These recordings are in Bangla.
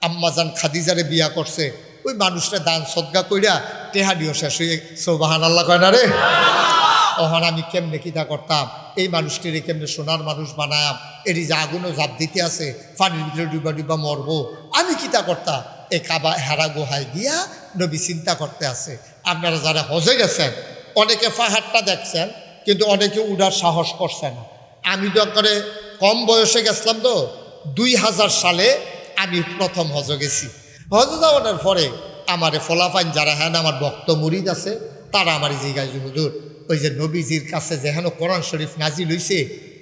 আম্মাজান খাদিজারে বিয়া করছে, ওই মানুষটা দান সদগা কইরা টেহাডিও শেষ হয়ে সুবহানাল্লাহ কয় না রে। তখন আমি কেমনে কিতা করতাম, এই মানুষটিরে কেমনে সোনার মানুষ বানায়াম, এটি যে আগুনও জাপ দিতে আছে, পানির ভিতরে ডুবা ডুবা মরবো, আমি কিতা করতাম। এই কাবা হেরা গুহায় গিয়া নবী চিন্তা করতে আছে। আপনারা যারা হজে গেছেন অনেকে পাহাড়টা দেখছেন, কিন্তু অনেকে উড়ার সাহস করছে না। আমি তো করে কম বয়সে গেছিলাম, তো 2000 সালে আমি প্রথম হজে গেছি। হজে যাওয়ার পরে আমার ফলাফাইন যারা হ্যাঁ আমার ভক্ত মুরিদ আছে, তারা আমার জিজ্ঞাসা, হুজুর ওই যে নবীজির কাছে যেহেন কোরআন শরীফ নাজিল হইছে,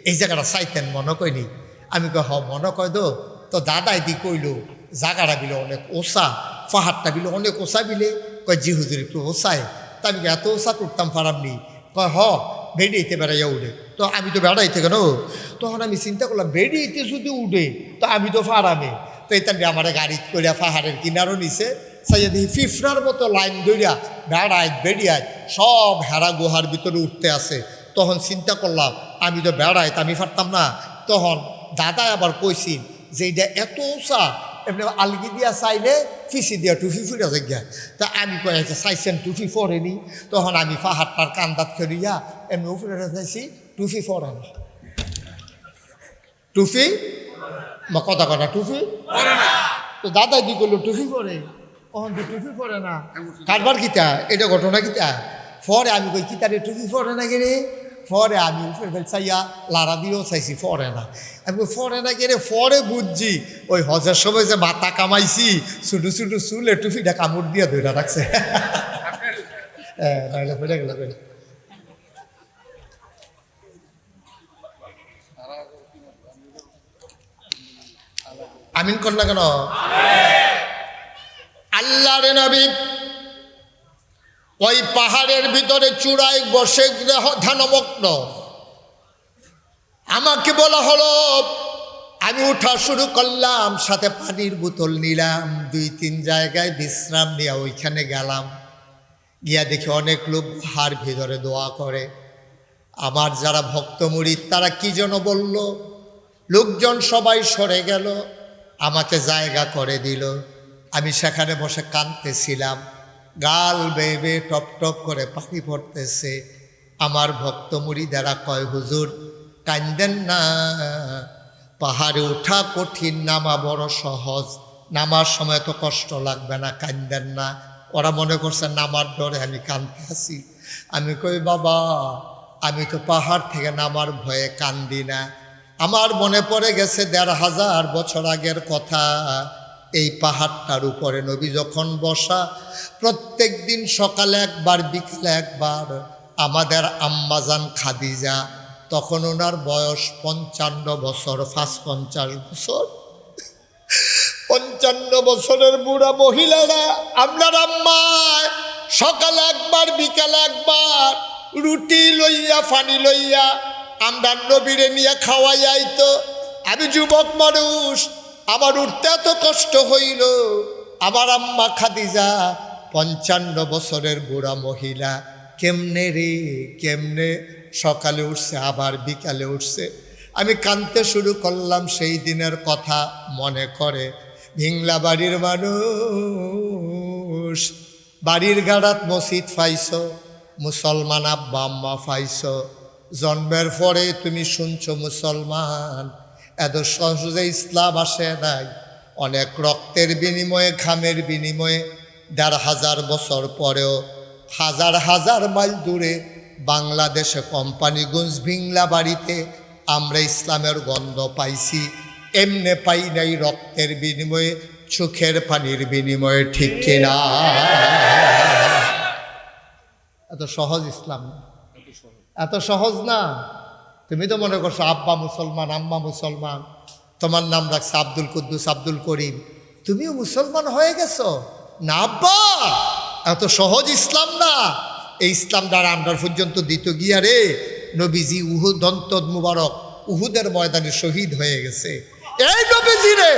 এই জায়গাটা চাইতেন মনে কয়নি? আমি কই মনে কয় তো দাদাই দি কইল জায়গাটা বিলে অনেক ওসা, পাহাড়টা বিলে অনেক ওসা বিলে। কয় জি হুজুর একটু ওসায়। তা আমি এত ওসা করতাম পারামনি। কয় বেড়িয়েতে বেড়াইয়া উঠে। তো আমি তো বেড়াইতে কেন, তখন আমি চিন্তা করলাম বেড়িয়েতে যদি উঠে তো আমি তো ফারামে। তো এটা আমার গাড়ি করিয়া পাহাড়ের কিনারও নিছে, সাইয়া দেখি ফিফরার মতো লাইন ধরিয়া বেড়ায় বেড়িয়ায় সব হেরা গুহার ভিতরে উঠতে আছে। তখন চিন্তা করলাম আমি তো বেড়াই, আমি পারতাম না। তখন দাদা আবার কইছি যে এটা এত উঁচা, এমনি আলগি দিয়া চাইলে ফিসি দিয়া টুফি ফুটা যায়। তা আমি কয়েছে চাইছেন টুফি পরেনি। তখন আমি পাহাড়টার কান্দাত খেলিয়া এমনি উপরে চাইছি, টুফি পরে না। টুফি কথা কথা টুফি তো দাদাই দি করলো টুফি পরে, তখন তো টুফি পরে না। কারবার কিতা এটা ঘটনা কিতা? পরে আমি কই কিতারে টুফি পরে না গেলে, পরে আমি উপরে চাইয়া লাড়া দিয়েও চাইছি, পরে না। আমি পরে না গেলে পরে বুঝছি ওই হজের সময় যে মাথা কামাইছি, ছোটো ছোটো চুলে টুফিটা কামড় দিয়া ধরে রাখছে। আমিন কর না কেন? আল্লাহর নবী ওই পাহাড়ের ভিতরে চূড়ায় বসে ধ্যানমগ্ন। আমাকে বলা হলো, আমি উঠা শুরু করলাম, সাথে পানির বোতল নিলাম, 2-3 জায়গায় বিশ্রাম নিয়ে ওইখানে গেলাম। গিয়া দেখি অনেক লোক গুহার ভিতরে দোয়া করে। আমার যারা ভক্ত মুরিদ তারা কি যেন বলল, লোকজন সবাই সরে গেল, আমাকে জায়গা করে দিল। আমি সেখানে বসে কাঁদতেছিলাম, গাল বেয়ে বেয়ে টপ টপ করে পানি পড়তেছে। আমার ভক্ত মুরিদেরা কয়, হুজুর কান্দেন না, পাহাড়ে ওঠা কঠিন, নামা বড় সহজ, নামার সময় তো কষ্ট লাগবে না, কান্দেন না। ওরা মনে করছে নামার ডরে আমি কাঁদতে আছি। আমি কই বাবা, আমি তো পাহাড় থেকে নামার ভয়ে কান্দি না। আমার মনে পড়ে গেছে 1500 বছর আগের কথা। এই পাহাড়টার উপরে নবী যখন বসা, প্রত্যেক দিন সকালে একবার বিকেলে একবার আমাদের আম্মাজান খাদিজা, তখন ওনার বয়স 55 বছর, 50 বছর, 55 বছরের বুড়া মহিলারা আপনার আম্মা সকালে একবার বিকালে একবার রুটি লইয়া পানি লইয়া আমরা নবীরে নিয়ে খাওয়াই আইতো। আমি যুবক মানুষ, আমার উঠতে এত কষ্ট হইল। আমার আম্মা খাদিজা 55 বছরের বুড়া মহিলা কেমনে রে কেমনে সকালে উঠছে আবার বিকালে উঠছে। আমি কাঁদতে শুরু করলাম, সেই দিনের কথা মনে করে। ভিংলা বাড়ির মানুষ, বাড়ির গাড়াত মসজিদ পাইছ, মুসলমান আব্বা আম্মা পাইছ, জন্মের পরে তুমি শুনছ মুসলমান। এত সহজে ইসলাম আসে নাই, অনেক রক্তের বিনিময়ে ঘামের বিনিময়ে 1500 বছর পরেও হাজার হাজার মাইল দূরে বাংলাদেশে কোম্পানিগঞ্জ ভিংলা বাড়িতে আমরা ইসলামের গন্ধ পাইছি। এমনে পাই নাই রক্তের বিনিময়ে, চোখের পানির বিনিময়ে, ঠিক কিনা? এত সহজ ইসলাম, এত সহজ না। তুমি তো মনে করছো আব্বা মুসলমান আম্মা মুসলমান, তোমার নাম রাখছে আব্দুল কুদ্দুস আব্দুল করিম, তুমিও মুসলমান হয়ে গেছো না আব্বা। এত সহজ ইসলাম না। এই ইসলাম দ্বারা আমরা পর্যন্ত দিত গিয়া রে, নবীজি উহুদ দন্তদ মুবারক উহুদের ময়দানে শহীদ হয়ে গেছে। এই নবীজি রে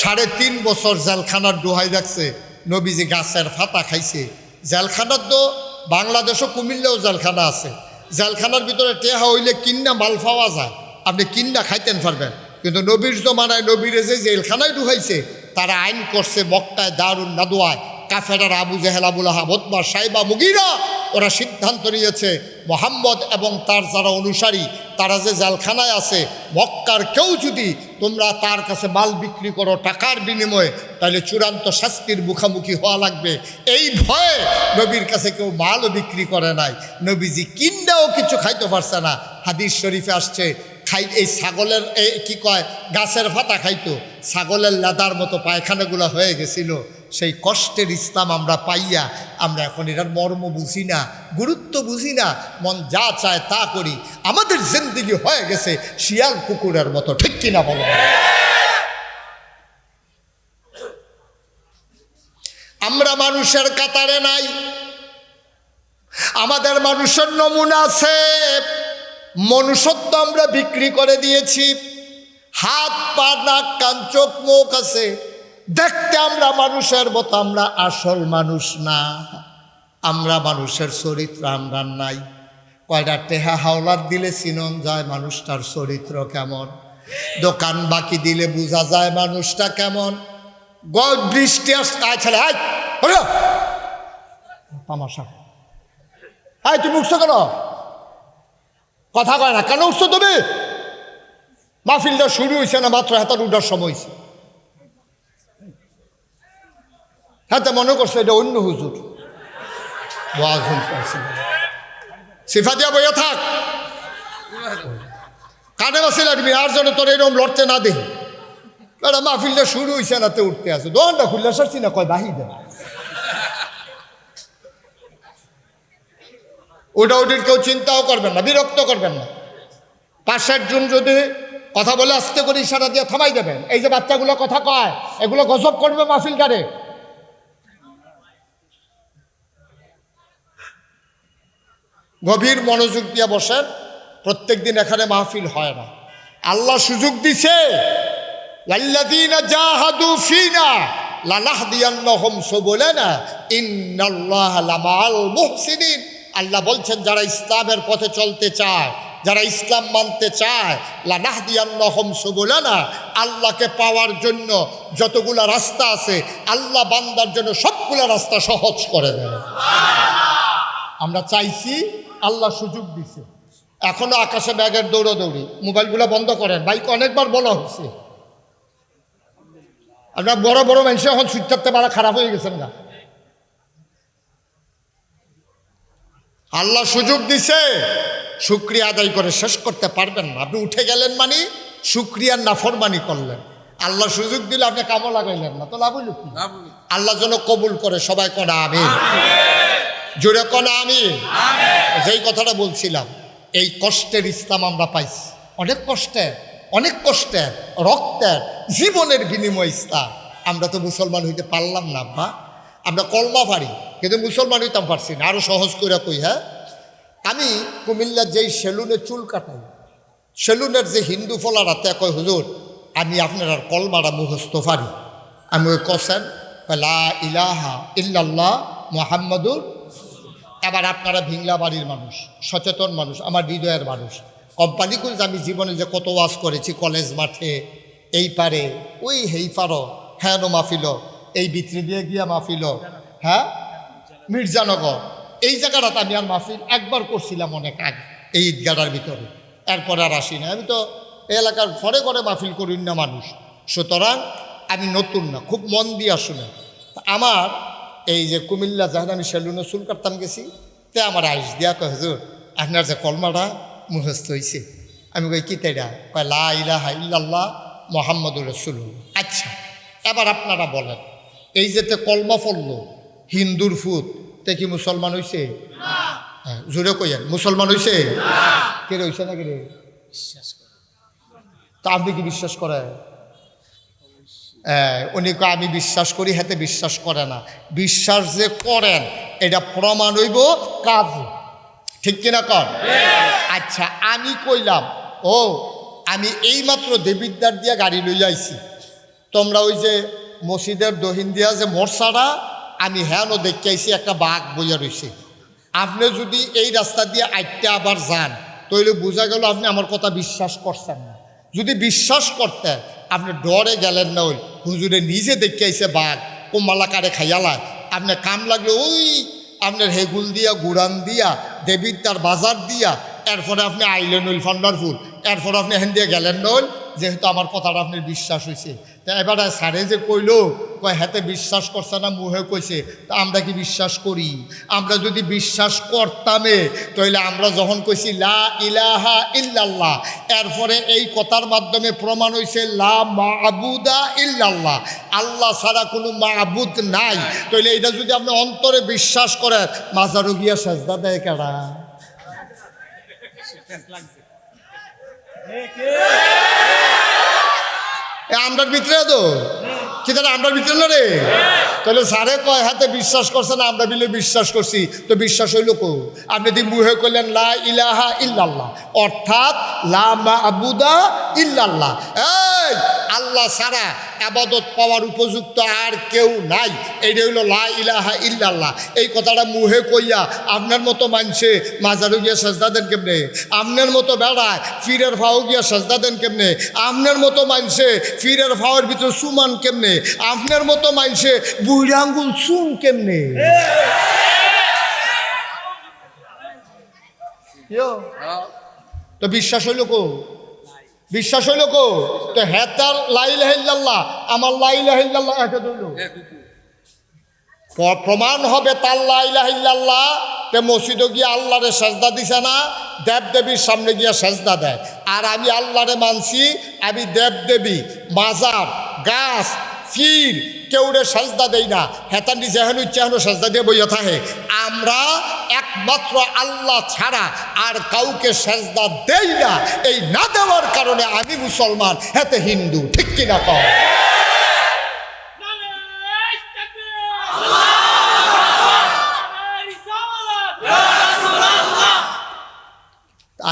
3.5 বছর জেলখানার দোহাই রাখছে। নবীজি গাছের ফাতা খাইছে। জেলখানার তো বাংলাদেশও কুমিল্লাও জেলখানা আছে। জেলখানার ভিতরে টেহা হইলে কিন্না মাল পাওয়া যায়, আপনি কিন্না খাইতেন পারবেন। কিন্তু নবীর জমানায় নবীরে যে জেলখানায় ঢুকাইছে তারা আইন করছে মক্কায় দারুন নাদওয়ায় কাফেরার আবু জেহেল আবুল আহাব উতবা সাইবা মুগীরা ওরা সিদ্ধান্ত নিয়েছে মোহাম্মদ এবং তার যারা অনুসারী তারা যে জেলখানায় আছে মক্কার কেউ যদি তোমরা তার কাছে মাল বিক্রি করো টাকার বিনিময়ে তাহলে চূড়ান্ত শাস্তির মুখোমুখি হওয়া লাগবে। এই ভয়ে নবীর কাছে কেউ মালও বিক্রি করে নাই, নবীজি কিন্নাও কিছু খাইতে পারছে না। হাদিস শরীফে আসছে এই ছাগলের কি কয় গাছের ফাতা খাইতো, ছাগলের লেদার মতো পায়খানাগুলো হয়ে গেছিল। সেই কষ্টের ইসলাম আমরা পাইয়া আমরা এখন এটার মর্ম বুঝি না, গুরুত্ব বুঝি না, মন যা চায় তা করি। আমাদের জিন্দেগি হয়ে গেছে শিয়াল কুকুরের মতো, ঠিক কিনা বলো? আমরা মানুষের কাতারে নাই, আমাদের মানুষের নমুনা আছে। মনুষ্যত্ব আমরা বিক্রি করে দিয়েছি। হাত পা নাক কান চোখ মুখ আছে, দেখতে আমরা মানুষের মতো, আমরা আসল মানুষ না। আমরা মানুষের চরিত্র আমরা নাই। কয়টা টেহা হাওলাত দিলে চিনন যায় মানুষটার চরিত্র কেমন, দোকান বাকি দিলে বোঝা যায় মানুষটা কেমন। বৃষ্টি আসলে তামাশা, তুমি উঠছো কেন? কথা কয় না কেন? উঠছো তুমি? মাহফিলটা শুরু হয়েছে না মাত্র, হাতার উঠার সময় হয়েছে। হ্যাঁ, তা মনে করছে এটা অন্য হুজুর সিফা দিয়া বইয়া থাক, কানে বাসি লাগবি আর জন্য তোর এরকম লড়তে না দেখি। এটা মাহফিলটা শুরু হয়েছে না, তে উঠতে আছে। দোকানটা খুললে সারছি না, কয় বাহি দেয়। ওটা ওটির কেউ চিন্তাও করবেন না, বিরক্ত করবেন না। 5-7 জন যদি কথা বলে আসতে করে ইশারা দিয়ে থামাই দেবেন। এই যে বাচ্চাগুলো কথা কয়, এগুলো গজব করবে মাহফিলটারে। গভীর মনোযোগ দিয়ে বসেন। প্রত্যেক দিন এখানে মাহফিল হয় না। আল্লাহ সুযোগ দিছে, ওয়াল্লাযীনা জাহাদু ফীনা লানাহদিয়ান্নাহুম সুবুলানা ইন্নাল্লাহা লামাআল মুহসিনিন। আল্লাহ বলছেন যারা ইসলামের পথে চলতে চায়, যারা ইসলাম মানতে চায়, লানাহদিয়ান্নাহুম সুবুলানা, আল্লাহকে পাওয়ার জন্য যতগুলা রাস্তা আছে আল্লাহ বান্দার জন্য সবগুলা রাস্তা সহজ করে দেয়। আমরা চাইছি, আল্লাহ সুযোগ দিছে। এখনো আকাশে ব্যাগের দৌড়াদৌড়ি। মোবাইলগুলো বন্ধ করেন, বাইক অনেকবার বলা হচ্ছে। আপনার বড় বড় মানুষ এখন সুইচ থাকতে পারা খারাপ হয়ে গেছেন না। আল্লাহ সুযোগ দিছে, শুকরিয়া আদায় করে শেষ করতে পারবেন না। আপনি উঠে গেলেন মানে শুকরিয়ার নাফরমানি করলেন। আল্লাহ সুযোগ দিলে আপনি কামও লাগাইলেন না, তো লাভ হইল কি? আল্লাহ যেন কবুল করে, সবাই কনা আমিন, জোরে কনা আমিন। যেই কথাটা বলছিলাম, এই কষ্টের ইসলাম আমরা পাইছি, অনেক কষ্টের, অনেক কষ্টের, রক্তের, জীবনের বিনিময় ইসলাম। আমরা তো মুসলমান হইতে পারলাম না আব্বা। আমরা কলমা পারি কিন্তু মুসলমান হইতাম পারছি না। আরও সহজ করে কই, হ্যাঁ, আমি কুমিল্লার যেই সেলুনে চুল কাটাই, সেলুনের যে হিন্দু ফলারা তে কয় হুজুর আমি আপনার আর কলমাটা মুখস্থ পারি। আমি ওই কসেন লা ইলাহা ইল্লাল্লাহ মুহাম্মাদুর। এবার আপনারা ভিংলা বাড়ির মানুষ, সচেতন মানুষ, আমার হৃদয়ের মানুষ। কোম্পানিগুলো আমি জীবনে যে কত ওয়াজ করেছি, কলেজ মাঠে, এই পারে, ওই হেই পারো, হ্যাঁ মাহফিল, এই বিত্রি দিয়ে গিয়া মাহফিল, হ্যাঁ মির্জানগর, এই জায়গাটাতে আমি আর মাহফিল একবার করছিলাম অনেক আগে, এই ঈদগাটার ভিতরে। এরপরে আর আসি না। আমি তো এই এলাকার ঘরে ঘরে মাহফিল করি না মানুষ, সুতরাং আমি নতুন না, খুব মন দিয়ে শুনে। আমার এই যে কুমিল্লা যখন আমি সেলুনে চুল কাটতাম গেছি, তে আমার আইস দিয়া কয় হুজুর আপনার যে কলমাটা মুখস্থ হয়েছে। আমি কই কি তাইরা? কয় লা ইলাহা ইল্লাল্লাহ মুহাম্মাদুর রাসূলুল্লাহ। আচ্ছা, এবার আপনারা বলেন, এই যেতে কলমা পড়লো হিন্দুর ফুত, তে কি মুসলমান হইছে? হ্যাঁ, জোরে কইয়েন, মুসলমান হইছে? কে হইছে না? কে বিশ্বাস করে? তা আপনি কি বিশ্বাস করেন? উনি কয় আমি বিশ্বাস করি, হাতে বিশ্বাস করে না। বিশ্বাস যে করেন এটা প্রমাণ হইব কাজ, ঠিক কিনা কর? আচ্ছা, আমি কইলাম ও আমি এইমাত্র দেবিদ্বার দিয়া গাড়ি লই আইছি, তোমরা ওই যে মসজিদের দহিন দিয়া যে মোরসাটা, আমি হ্যাঁ দেখতে আইছি একটা বাঘ বইয়া রয়েছে। আপনি যদি এই রাস্তা দিয়ে আইটা আবার যান, তাহলে বোঝা গেল আপনি আমার কথা বিশ্বাস করছেন না। যদি বিশ্বাস করতেন আপনি ডরে গেলেন না, ওই হুজুরে নিজে দেখে আইসে বাঘ কোমালা কারে খাইয়ালায়, আপনার কাম লাগলো ওই আপনার হেগুল দিয়া গুড়ান দিয়া দেবীর তার বাজার দিয়া, এরপরে আপনি আইলেন ওই ফান্ডারফুল, এরপরে আপনি হেন দিয়ে গেলেন নল, যেহেতু আমার কথাটা আপনার বিশ্বাস হয়েছে। তা এবারে স্যারে যে কইল কয় হাতে বিশ্বাস করছে না মুহে কইছে, তা আমরা কি বিশ্বাস করি? আমরা যদি বিশ্বাস করতামে তাহলে আমরা যখন কইছি লা ইলাহা ইল্লাল্লাহ, এরপরে এই কথার মাধ্যমে প্রমাণ হয়েছে লা মা'বুদা ইল্লাল্লাহ, আল্লাহ ছাড়া কোনো মা'বুদ নাই, তাহলে এটা যদি আপনি অন্তরে বিশ্বাস করেন, মাজারও গিয়া সেজদা দেয় কেডা? আমরার ভিতরে তো কি তারা আমরার ভিতরে না রে? তাহলে স্যারে কয় হাতে বিশ্বাস করছে না, আমরা বিলে বিশ্বাস করছি, তো বিশ্বাস হইল কো? আপনি যদি মুহে করলেন লা ইলাহা ইল্লাল্লাহ, অর্থাৎ লা মা'বুদা ইল্লাল্লাহ, এই আল্লাহ ছাড়া আবাদত পাওয়ার উপযুক্ত আর কেউ নাই, এইটা হইল লা ইলাহা ইল্লাল্লাহ। এই কথাটা মুহে কইয়া আপনার মতো মানুষে মাজারু গিয়া সেজদা দেন কেমনে? আপনার মতো বেড়ায় ফিরের ফাও গিয়া সেজদা দেন কেমনে? আপনার মতো মানুষে ফিরের ফাওয়ার ভিতরে সুমান কেমনে? আপনার মতো মানুষে বুড়ি আঙ্গুল চুন কেমনে? তো বিশ্বাস হইল কো? বিশ্বাস হইল কো? তো হ্যাঁ তার লা ইলাহা ইল্লাল্লাহ, আমার লা ইলাহা ইল্লাল্লাহ একে ধরল, প্রমাণ হবে তার লা ইলাহা ইল্লাল্লাহ। তে মসজিদে গিয়ে আল্লাহরে সেজদা দিছে না, দেবদেবীর সামনে গিয়া সেজদা দেয়। আর আমি আল্লাহরে মানছি, আমি দেবদেবী মাজার গাছ ফির কেউরে সেজদা দেই না, হেতান যেহেন ইচ্ছাহেন সেজদা দিয়ে বইয়া থাকে। আমরা একমাত্র আল্লাহ ছাড়া আর কাউকে সেজদা দেই না। এই না দেওয়ার কারণে আমি মুসলমান, হেতে হিন্দু, ঠিক কিনা কও?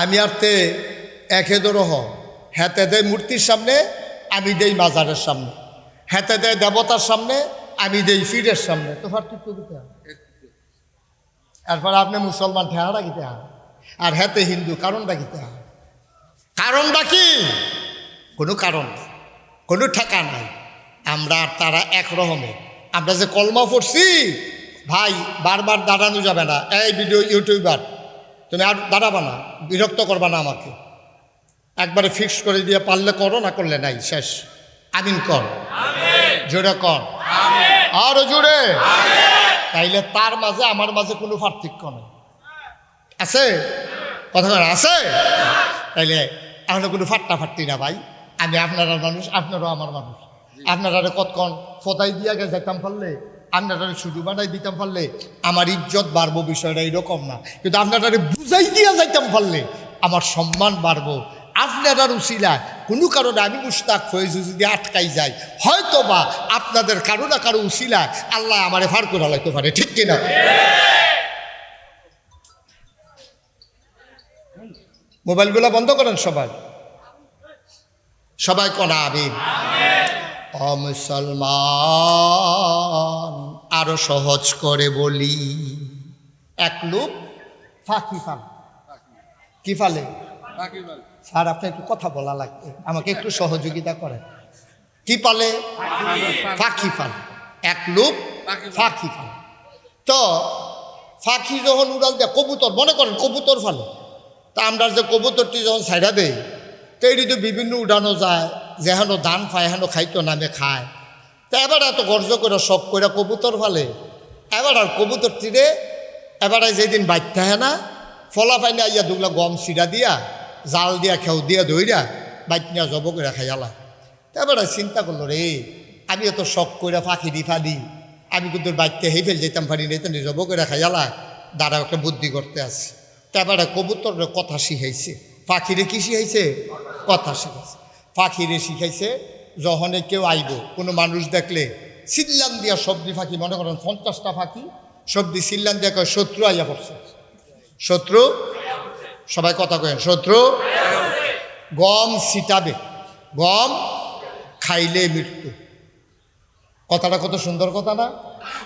আমি আর তে একে দরহ, হেতে দেয় মূর্তির সামনে, আমি দেই মাজারের সামনে, হেতে দেয় দেবতার সামনে, আমি দেই ফিরের সামনে, তো পার্থক্য দিতে হয়। এরপর আপনি মুসলমান ঠেহারা গিতে হয়, আর হেতে হিন্দু, কারণটা গিতে হয়। কারণটা কি? কোনো কারণ, কোনো ঠেকা নাই। আমরা আর তারা একরকমে। আমরা যে কলমা পড়ছি ভাই, বারবার দাঁড়ানো যাবে না। এই ভিডিও ইউটিউবার, তুমি আর দাঁড়াবা না, বিরক্ত করবা না আমাকে, একবারে ফিক্স করে দিয়ে পারলে করো, না করলে নাই, শেষ। আমিন কর, জোরে কর, আরো জোরে। তাইলে তার মাঝে আমার মাঝে কোনো পার্থক্য নেই, আছে কথা আছে? তাইলে এখন কোনো ফাট্টাফাট্টি না ভাই, আমি আপনারা মানুষ, আপনারাও আমার মানুষ। আপনারা কতক্ষণ ফোটাই দিয়া গে যেতাম পারলে, আপনারা শুধু বানাই দিতাম পারলে আমার ইজ্জত বাড়বো, বিষয়টা এরকম না। কিন্তু আপনারা বুঝাই দিয়া যাইতাম পারলে আমার সম্মান বাড়বো। আপনার উসিলা কোনো কারণে আমি মুশতাক ফয়েজ যদি আটকাই যাই, হয়তো বা আপনাদের কারো না কারো উসিলা আল্লাহ আমারে ফার করে লাইতে পারে, ঠিক কিনা? মোবাইলগুলো বন্ধ করেন সবাই, সবাই কনা আমিন। ও মুসলমান, আরো সহজ করে বলি, এক লোক ফাঁকি ফাল, কি ফালে? স্যার আপনি একটু কথা বলা লাগবে, আমাকে একটু সহযোগিতা করেন। কি পালে? ফাঁকি ফাল। এক লোক ফাঁকি ফাল। তো ফাঁকি যখন উড়াল দেয়, কবুতর মনে করেন কবুতর ফালে, তা আমরা যে কবুতরটি যখন ছাইড়া দেই, তো এটি তো বিভিন্ন উড়ানো যায়, যেহেন ধান পায় হেন খাইতো নামে খায়। তা এবার এত গর্জ করে শখ করে কবুতর ফালে, এবার আর কবুতরটিরে এবারে যেদিন বাচ্চা হ্যাঁ না, ফলা পাইনি আইয়া দুগুলা গম সিডা দিয়া জাল দিয়া খেউ দিয়া ধইরা বাইটনিয়া জব করে খাইয়ালা। তারপরে চিন্তা করলো, রে আমি এত শখ করে ফাঁকি দি ফাদি, আমি কিন্তু বাচ্চা হেই ফেল যেতাম পারি না, তো জব করে খাইয়ালা, দাঁড়া একটা বুদ্ধি করতে আসি। তারপরে কবুতর কথা শিখাইছে, পাখিরে কি শিখাইছে? কথা শিখাইছে। পাখিরে শিখাইছে যখনে কেউ আইব, কোনো মানুষ দেখলে সিল্লান দিয়া সবজি ফাঁকি, মনে করেন 50টা ফাঁকি সবজি সিল্লান দিয়া কয় শত্রু আইয়া পড়ছে, শত্রু, সবাই কথা কয়েন, শত্রু গম ছিটাবে, গম খাইলে মৃত্যু। কথাটা কত সুন্দর কথা না?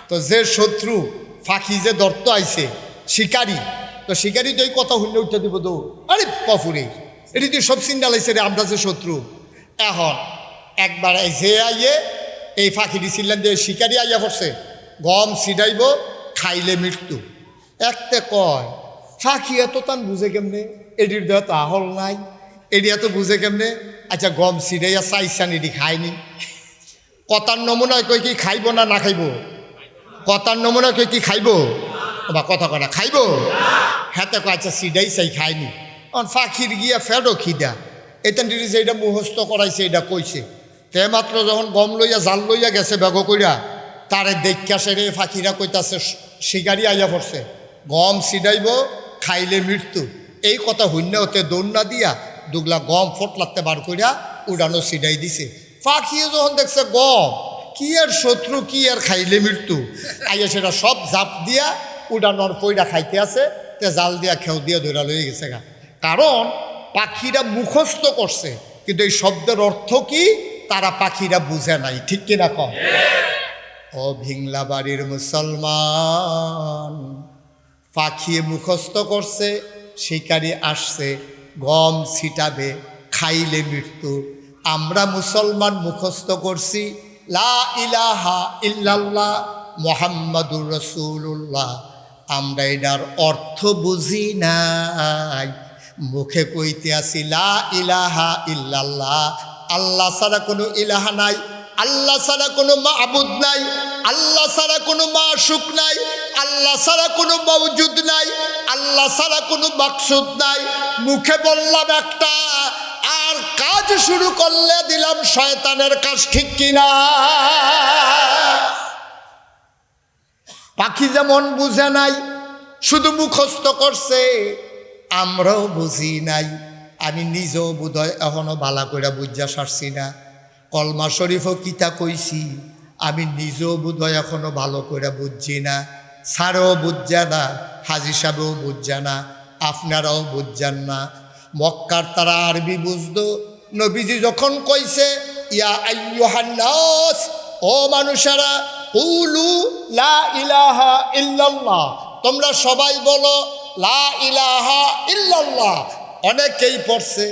তো যে শত্রু ফাঁকি যে দর্ত আইছে শিকারি, তো শিকারি তো এই কথা শুনলে উঠে দিব, তো আরে কফুরে এটি তুই সব চিন্তা লাইছে রে, আমরা যে শত্রু। এখন একবার যে আইয়ে এই ফাঁকি দিছিলেন যে শিকারি আইয়া পড়ছে, গম ছিটাইব, খাইলে মৃত্যু। একতে কয় ফাঁকি এত তান বুঝে কেমনে, এটির দেহ তো আহল নাই, এটি এত বুঝে কেমনে। আচ্ছা গম ছিটাইয়া চাইছান, এটি খায়নি। কথার নমুনায় কই কি খাইব না না খাইব? কথার নমুনায় কই কি খাইব বা কথা কনা খাইব? হাতে কয় আচ্ছা ছিটাই চাই খায়নি। ফাঁকির গিয়া ফেরো খিদা এতেন যেটা মুখস্থ করাইছে এটা কইছে। তে মাত্র যখন গম লইয়া জাল লইয়া গেছে বেগ কইরা, তারে দেখা সেরে ফাঁকিরা কইতাছে শিকারি আইয়া পড়ছে, গম ছিটাইব, খাইলে মৃত্যু। এই কথা হইনা হতে দৌড়না দিয়া দুগলা গম ফটলাতে বার কইরা উড়ানো ছিটাই দিছে। ফাঁকিয়ে যখন দেখছে গম কি আর শত্রু, কি আর খাইলে মৃত্যু, আইয়া সেটা সব জাপ দিয়া উড়ানোর পইরা খাইতে আছে। তে জাল দিয়া খেউ দিয়া ধরা লইয়া গেছে গা। কারণ পাখিরা মুখস্থ করছে, কিন্তু এই শব্দের অর্থ কি তারা পাখিরা বুঝে নাই। ঠিক কিনা কম? ও ভিংলা বাড়ির মুসলমান, পাখিয়ে মুখস্থ করছে, শিকারি আসছে, গম ছিটাবে, খাইলে মৃত্যু। আমরা মুসলমান মুখস্থ করছি লা ইলাহা ইল্লাল্লাহ মুহাম্মাদুর রাসূলুল্লাহ। আমরা এটার অর্থ বুঝি নাই, মুখে কইতে আসি লা ইলাহা ইল্লাল্লাহ, আল্লাহ ছাড়া কোনো ইলাহা নাই, আল্লাহ ছাড়া কোনো মাবুদ নাই, আল্লাহ ছাড়া কোনো মাশুক নাই, আল্লাহ ছাড়া কোনো মওজুদ নাই, আল্লাহ ছাড়া কোনো মাকসুদ নাই। মুখে বললাম একটা, আর কাজ শুরু করলে দিলাম শয়তানের কাজ। ঠিক কিনা? পাখি যেমন বুঝে নাই, শুধু মুখস্থ করছে, আমরাও বুঝি নাই। আমি নিজেও বোধহয় এখনো ভালো করে বুঝা সারছি না। কলমা শরীফও কিতা কইছি, আমি নিজেও বোধহয় এখনো ভালো করে বুঝছি না। স্যারও বুঝছে না, হাজি সাহেবও বুঝছে না, আপনারাও বুঝছেন না। মক্কার তারা আরবি বুঝতো। নবীজি যখন কইছে ইয়া আইয়ুহান নাস, ও মানুষেরা, কুলু লা ইলাহা ইল্লাল্লাহ, তোমরা সবাই বলো লা ইলাহা ইল্লাল্লাহ। অনেকেই পড়ছে,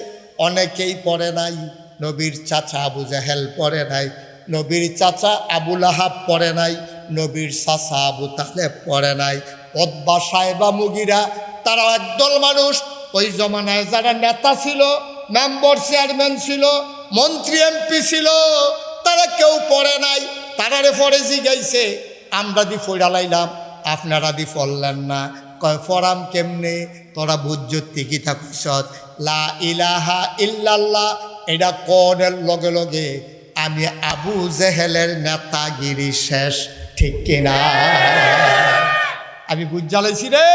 অনেকেই পড়ে নাই। নবীর চাচা আবু জাহেল পড়ে নাই, নবীর চাচা আবু লাহাব পড়ে নাই, নবীর চাচা আবু তালেব পড়ে নাই। উতবা সাইবা মুগিরা তারা একদল মানুষ, ওই জমানায় যারা নেতা ছিল, মেম্বার চেয়ারম্যান ছিল, মন্ত্রী এমপি ছিল, তারা কেউ পড়ে নাই। তারারে পড়ে জিগাইছে, আমরা দি ফইরালাইলাম, আপনারা দি পড়লেন না। কয় ফরাম কেমনে? তোরা বুঝ্যত কি থাকছ লা ইলাহা ইল্লাল্লাহ, এটা কোনের লগে লগে আমি আবু জেহেলের নেতাগিরি শেষ। ঠিক কিনা? আমি বুঝালাইছি রে,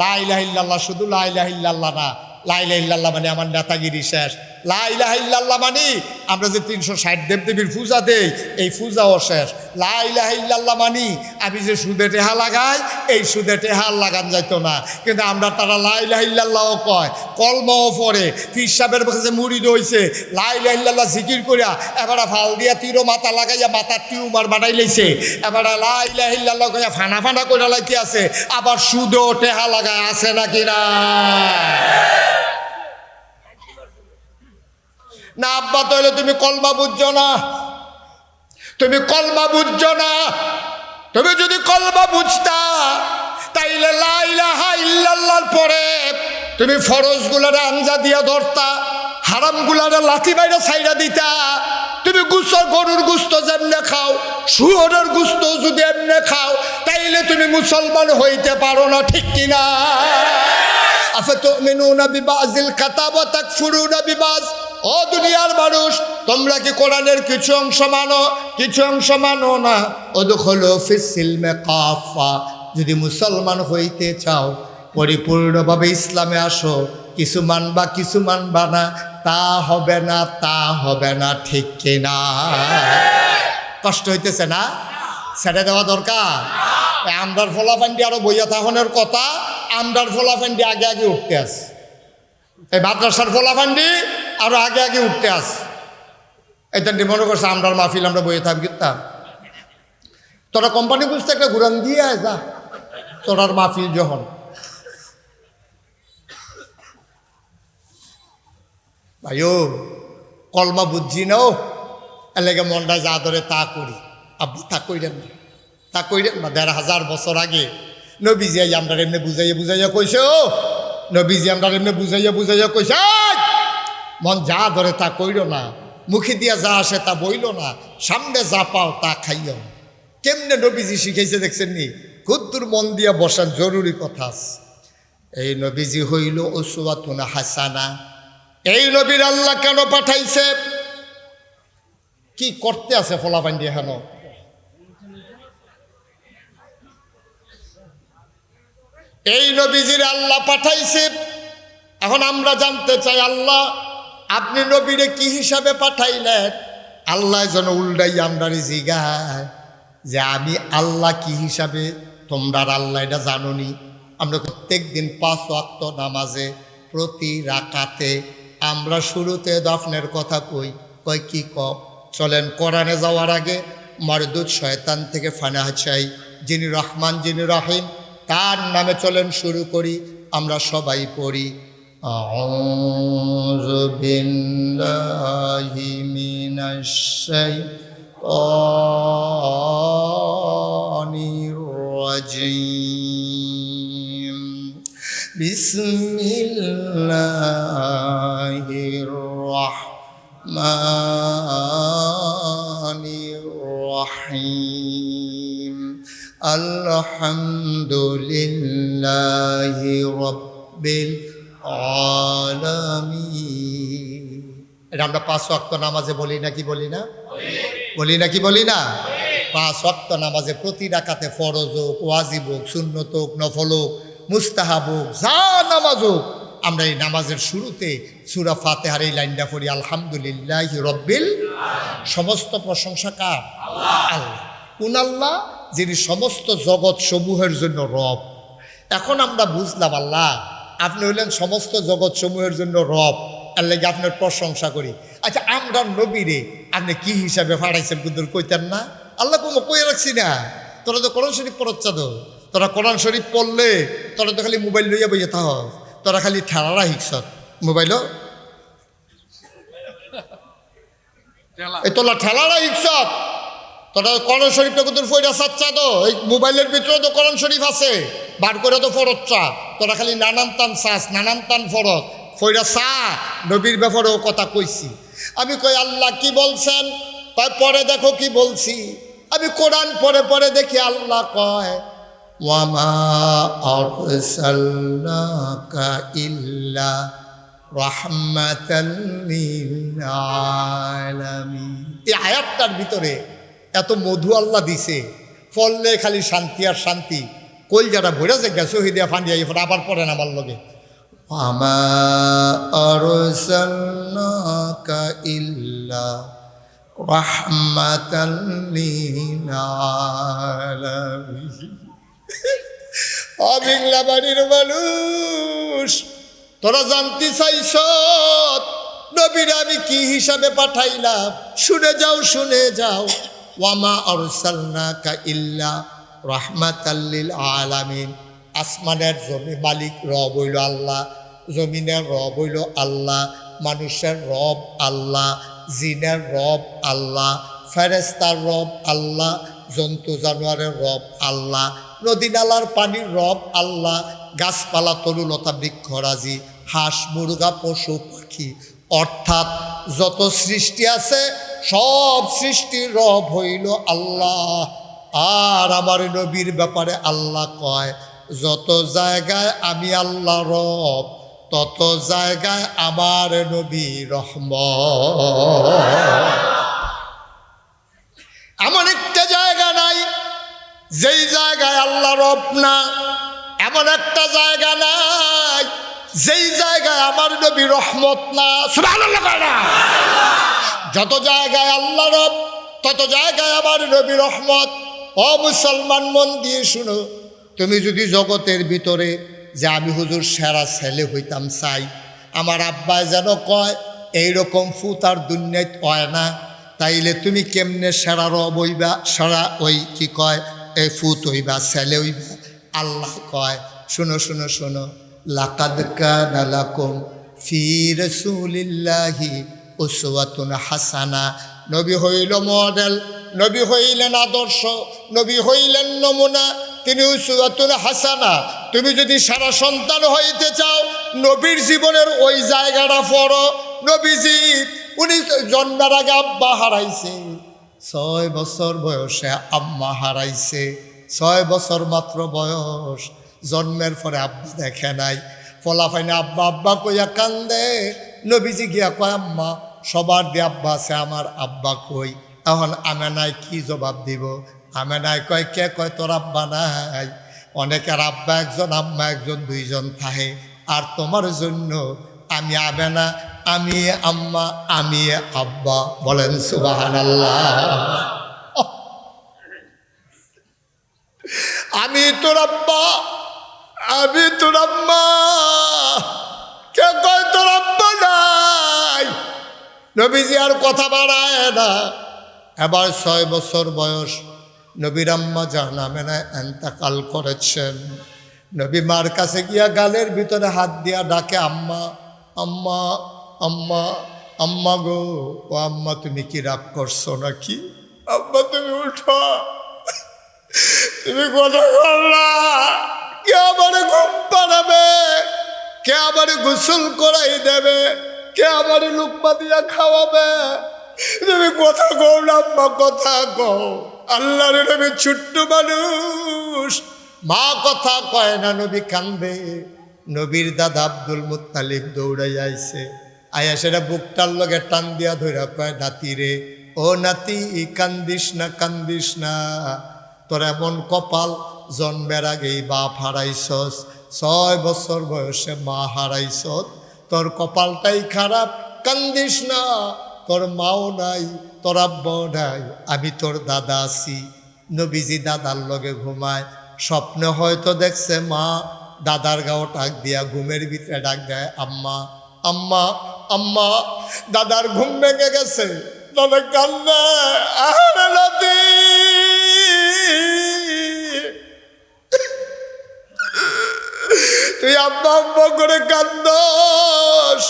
লা ইলাহা ইল্লাল্লাহ শুধু লা ইলাহা ইল্লাল্লাহ না, লা ইলাহা ইল্লাল্লাহ মানে আমার নেতাগিরি শেষ। লা ইলাহা ইল্লাল্লাহ মানে আমরা যে 360 দেবদেবীর পূজা দেই, এই পূজাও শেষ। লা ইলাহা ইল্লাল্লাহ মানে আমি যে সুদে টেহা লাগাই, এই সুদে টেহা লাগান যাইতো না। কিন্তু আমরা তারা লা ইলাহা ইল্লাল্লাহও কয়, কলমাও পড়ে, পীর সাহেবের কাছে মুরিদ হইছে, লা ইলাহা ইল্লাল্লাহ জিকির কইরা এবারে ফাল দিয়া তীরও মাথা লাগাইয়া মাথার টিউমার বানাই লাইছে। এবারে লা ইলাহা ইল্লাল্লাহ কইয়া ফানা ফানা কইরা লাইতে আছে, আবার সুদেও টেহা লাগায়। আছে নাকি না? না আব্বা, তাহলে তুমি কলমা বুঝছো না, তুমি কলমা বুঝছো না। তুমি যদি কলমা বুঝতা তাইলে লা ইলাহা ইল্লাল্লাহর পরে তুমি ফরজগুলারে আঞ্জা দিয়া ধরতা, হারামগুলারে লাথি বাইরে ছাইরা দিতা। তুমি গরুর গুস্ত যেমনে খাও, শুয়োরের গুস্ত যদি এমনে খাও, তাইলে তুমি মুসলমান হইতে পারো না। ঠিক কিনা? আফাতুমিনুনা বিবাযিল কিতাব ওয়া তাকফুরুনা বিবায। ও দুনিয়ার মানুষ, তোমরা কি কোরআনের কিছু অংশ মানো, কিছু অংশ মানো না? উদখুলু ফিস সিলমি কাফা। যদি মুসলমান হইতে চাও, পরিপূর্ণভাবে ইসলামে আসো। কিছু মানবা কিছু মানবা না, তা হবে না, তা হবে না। ঠিক কিনা? কষ্ট হইতেছে না? ছেড়ে দেওয়া দরকার। আমরার ফলাফান্ডি আরো বইয়া থাকনের কথা, আমরার ফলাফান্ডি আগে আগে উঠতে আস। এই মাদ্রাসার ফলাফান্ডি আরো আগে আগে উঠতে আস। এটা মনে করছে আমরার মাহফিল আমরা বইয়ে থাকবি। তোরা কোম্পানি বুঝতে একটা ঘুরান দিয়ে যা, তোরার মাহফিল যখন। ভাইও কলমা বুঝছি না, এর লেগে মনটা যা ধরে তা করি। আব্বা তা কইরেন না, তা কইরেন না। ১,৫০০ বছর আগে নবীজি আমরা এমনি বুঝাইয়া বুঝাইয়া কইছে, ও নবীজি আমরা এমনি বুঝাইয়া বুঝাইয়া কইছে, মন যা ধরে তা কইর না, মুখে দিয়া যা আসে তা বইল না, সামনে যা পাও তা খাইও না। কেমনে নবীজি শিখাইছে দেখছেন নি? কুদ্দুর মন দিয়া বসার জরুরি কথা আছে। এই নবীজি হইল উসওয়াতুন হাসানা। এই নবীর আল্লাহ কেন পাঠাইছে? কি করতে আছে ফলাফান দিয়ে হেন? এই নবীজির আল্লাহ পাঠাইছে। এখন আমরা জানতে চাই, আল্লাহ আপনি নবীরে কি হিসাবে পাঠাইলেন? আল্লাহ যেন উল্টাই আমরারে জিগায় যে আমি আল্লাহ কি হিসাবে, তোমরা আল্লাহ এটা জানোনি? আমরা প্রত্যেক দিন ৫ ওয়াক্ত নামাজে প্রতি রাকাতে আমরা শুরুতে দফনের কথা কই, কয় কি চলেন কোরআনে যাওয়ার আগে মারদুদ শয়তান থেকে ফানাহ চাই, যিনি রহমান যিনি রহিম তার নামে চলেন শুরু করি। আমরা সবাই পড়ি আউযু বিল্লাহি মিনাশ শাইতানির রাজিম, বিসমিল্লাহির রাহমানির রাহিম, আলহামদুলিল্লাহি রাব্বিল আলামিন। এটা আমরা ৫ ওয়াক্ত নামাজে বলি নাকি বলি না? বলি নাকি বলি না? ৫ ওয়াক্ত নামাজে প্রতি রাকাতে ফরজ হোক, ওয়াজিব হোক, সুন্নত হোক, নফল হোক, মুস্তাহাব হোক, যা নামাজ হোক, আমরা এই নামাজের শুরুতে সূরা ফাতিহার এই লাইনটা পড়ি, আলহামদুলিল্লাহি রাব্বিল। সমস্ত প্রশংসা কার? আল্লাহ। কোন আল্লাহ? যিনি সমস্ত জগৎ সমূহের জন্য রব। এখন আমরা বুঝলাম আল্লাহ আপনি হইলেন সমস্ত জগৎ সমূহের জন্য রব, এর লাগে আপনার প্রশংসা করি। আচ্ছা, আমরা নবীরে আপনি কি হিসাবে ফাড়াইছেন কুদ্দুর কইতেন না? আল্লাহ কোনো কইয়া রাখছি না। তোরা তো কোরআন শরীফ পড়ছ, তো তোরা কোরআন শরীফ পড়লে তোরা তো খালি মোবাইল লইয়া বইয়া থাক, তোরা খালি ঠেলারা শিখছ মোবাইল, এই তোলা ঠেলারা শিখছ। তোরা কোরআন শরীফটা কুদ্দুর ফইরা চাচ্ছা, তো এই মোবাইলের ভিতরেও তো কোরআন শরীফ আছে, বার করে তো ফরচ্ছা। তোরা খালি নানান তান চাস, নানান তান ফরত ফইরা চা। নবীর ব্যাপারেও কথা কইছি আমি, কই আল্লাহ কি বলছেন? কয় পরে দেখো কি বলছি। আমি কোরআন পরে পরে দেখি আল্লাহ কয় ওয়ামা আরসালনাকা ইল্লা রাহমাতাল লিল আলামিন। এই আয়াতটার ভিতরে এত মধু আল্লাহ দিছে, ফললে খালি শান্তি আর শান্তি। কই যারা ভরে যে গেছো হিদিয়া ফান্ডিয়া আবার পড়েন আমার লগে ওয়ামা আরসালনাকা ইল্লা রাহমাতাল লিল আলামিন। অবিংলা বাড়ির মানুষ, তোরা জানতে চাইছ নবীরা আমি কি হিসাবে পাঠাইলাম? শুনে যাও, শুনে যাও। ওয়ামা আরসালনাকা ইল্লা রাহমাতাল লিল আলামিন। আসমানের জমি মালিক রব হইল আল্লাহ, জমিনের রব হইল আল্লাহ, মানুষের রব আল্লাহ, জিনের রব আল্লাহ, ফেরেশতার রব আল্লাহ, জন্তু জানোয়ারের রব আল্লাহ, নদী নালার পানির রব আল্লাহ, গাছপালা তরুলতা বৃক্ষরাজি, হাঁস মুরগা পশু পাখি, অর্থাৎ যত সৃষ্টি আছে সব সৃষ্টির রব হইল আল্লাহ। আর আমার নবীর ব্যাপারে আল্লাহ কয় যত জায়গায় আমি আল্লাহ রব, তত জায়গায় আমার নবী রহমত। এমন একটা জায়গা নাই যেই জায়গায় আল্লাহ রব না, এমন একটা জায়গা নাই যেই জায়গায় আমার নবী রহমত না। সুবহানাল্লাহ। যত জায়গায় আল্লাহ রব, তত জায়গায় আমার নবী রহমত। ও মুসলমান, মন দিয়ে শুনো, তুমি যদি জগতের ভিতরে যে আমি হুজুর সেরা ছেলে হইতাম চাই, আমার আব্বাই যেন কয় এইরকম ফুত আর দুনিয়ায় হয় না, তাইলে তুমি কেমনে সেরা রব হইবা, সেরা ওই কি কয় এই ফুত হইবা, ছেলে হইবা? আল্লাহ কয় শুনো শুনো শোনো, লাকাদ কানা লাকুম ফি রাসূলিল্লাহি উসওয়াতুন হাসানা। নবী হইল মডেল, নবী হইলেন আদর্শ, নবী হইলেন নমুনা, তিনি উসওয়াতুল হাসানা। তুমি যদি সারা সন্তান হইতে চাও নবীর জীবনের ওই জায়গাটা পড়ো। নবীজি উনি জন্মের আগে আব্বা হারাইছে, 6 বছর বয়সে আম্মা হারাইছে, 6 বছর মাত্র বয়স। জন্মের পরে আব্বা দেখে নাই, ফলাফাইনে আব্বা আব্বা কইয়া কান্দে। নবীজি গিয়া কয় আম্মা, সবার দিয়ে আব্বা আছে, আমার আব্বা কই? এখন আমেনায় কি জবাব দিব? আমেনায় কয়, কে কয় তোর আব্বা নাই? অনেকের আব্বা একজন আম্মা একজন, 2 জন থাকে। আর তোমার জন্য আমি আমেনা, আমি আম্মা, আমি আব্বা। বলেন সুবহানাল্লাহ। আমি তোর আব্বা, আমি তোর আম্মা, কে কয় তোর আব্বা নাই? নবীজি আর কথা বাড়ায় না। এবার 6 বছর বয়স, নবীর আম্মা জাহান্নামে এন্তেকাল করেছেন। নবী মার কাছে গিয়া গালের ভিতরে হাত দিয়া ডাকে, আম্মা আম্মা আম্মা, আম্মা গো, ও আম্মা তুমি কি রাগ করছো নাকি? আম্মা তুমি উঠো, তুমি কথা বললা, কে আমারে ঘুম পাড়াবে, কে আমারে গোসল করাই দেবে, কে আমারে লুকমা দিয়া খাওয়াবে? তুমি কথা কও না আম্মা, কথা কও। আল্লাহর নবী ছোট্ট মানুষ, মা কথা কয় না, নবী কান্দে। নবীর দাদা আব্দুল মুত্তালিব দৌড়াই আইছে, আয়া সেটা বুকটার লগে টান দিয়া ধইরা কয়, নাতি রে, ও নাতি, কান্দিস না, কান্দিস না। তোর এমন কপাল, জন্মের আগেই বাপ হারাইছস, 6 বছর বয়সে মা হারাইছস, তোর কপালটাই খারাপ, কান্দিস না। তোর মাও নাই, তোর আব্বাও নাই, আমি তোর দাদা আছি। নবীজি দাদার লগে ঘুমায়, স্বপ্নে হয়তো দেখছে মা দাদার গাও টাক দিয়া ঘুমের ভিতরে ডাক দেয়, আম্মা আম্মা আম্মা। দাদার ঘুম ভেঙে গেছে, দাদা কান্দে, আরে নাতি, তুই আম্মা আম্মা করে কান্দস,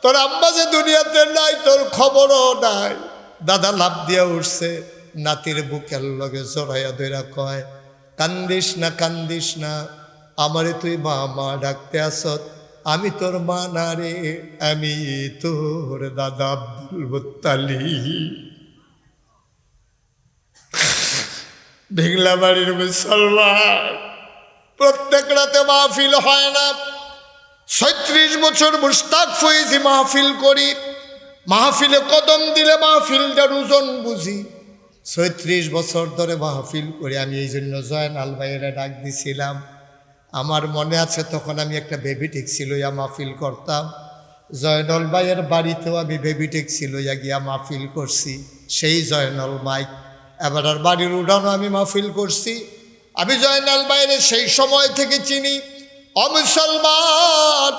তোর আম্মা যে দুনিয়াতে নাই, তোর খবরও নাই। দাদা লাভ দিয়া উঠছে, নাতির বুকের লগে জড়াইয়া ধইরা কয়, কান্দিস না, কান্দিস না, আমারে তুই মা মা ডাকতে আসত, আমি তোর মা না রে, আমি তোর দাদা আব্দুল মুত্তালিব। ভিংলাবাড়ির মুসলমান, প্রত্যেক রাতে মাহফিল হয় না। 36 বছর মুশতাক ফয়েজি মাহফিল করি, মাহফিলে কদম দিলে মাহফিলটার ওজন বুঝি। 36 বছর ধরে মাহফিল করি আমি। এই জন্য জয়নাল ভাইয়েরা ডাক দিছিলাম। আমার মনে আছে তখন আমি একটা বেবি ট্যাক্সি লইয়া মাহফিল করতাম। জয়নাল ভাইয়ের বাড়িতেও আমি বেবি ট্যাক্সি লইয়া গিয়া মাহফিল করছি, সেই জয়নাল মাইক। এবার আর বাড়ির উঠানো আমি মাহফিল করছি। আমি জয়নাল ভাইয়ের সেই সময় থেকে চিনি। অমুসলমান,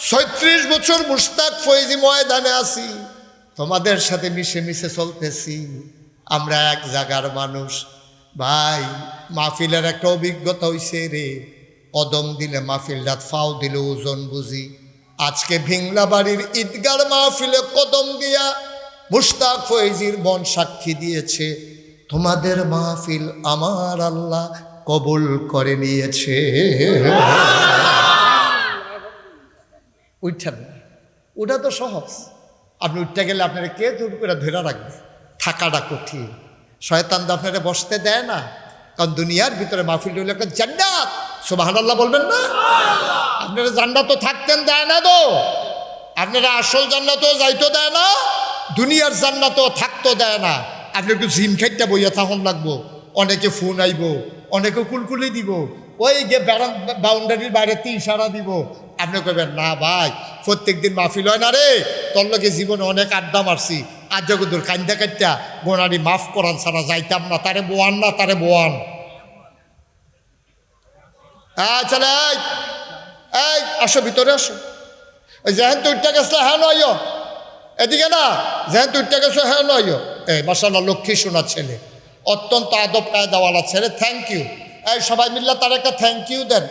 36 বছর মুশতাক ফয়েজি ময়দানে আছি, তোমাদের সাথে মিশে মিশে চলতেছি। আমরা এক জায়গার মানুষ ভাই। মাহফিলের একটা অভিজ্ঞতা হইছে রে, কদম দিলে মাহফিল রাত, ফাও দিলে ওজন বুঝি। আজকে ভিংলাবাড়ির ঈদগার মাহফিলে কদম দিয়া মুশতাক ফয়েজির বোন সাক্ষী দিয়েছে, তোমাদের মাহফিল আমার আল্লাহ কবুল করে নিয়েছে। উঠছেন, ওটা তো সহজ। আপনি উঠতে গেলে আপনারা কে জোর করে ধরে রাখবে? থাকাটা কঠিন। শয়তান তো আপনারা বসতে দেয় না, কারণ দুনিয়ার ভিতরে মাহফিল হইলে একটা জান্নাত। সুবহানাল্লাহ বলবেন না? আপনারা জান্নাত তো থাকতেন দেয় না, তো আপনারা আসল জান্নাতও যাইতো দেয় না, দুনিয়ার জান্নাতও থাকতো দেয় না। আপনি একটু জিম খাইতে বইয়া থাকুন লাগবো, অনেকে ফোন আইব, অনেকে কুলকুলি দিব, ওই গে বাউন্ডারির বাইরেতে ইশারা দিব। আপনি কইবেন না ভাই, প্রত্যেক দিন মাহফিল হয় না রে, তোর লগে জীবনে অনেক আড্ডা মারছি, আর জগদুর কান্দা কাটটা গোনারি মাফ করান ছাড়া যাইতাম না, তারে বোয়ান না, তারে বোয়ান। চলে এই আসো, ভিতরে আসো। ওই যেহেন তো উঠতে গেছে হ্যাঁ নয়, এদিকে না, যেহেন তো উঠতে গেছো হ্যাঁ নয়। এই মাশাআল্লাহ, লক্ষ্মী শোনার ছেলে, অত্যন্ত আদব কায়দাওয়ালা ছেলে। Thank you. এই সবাই মিল্লা তার একটা থ্যাংক ইউ দেন।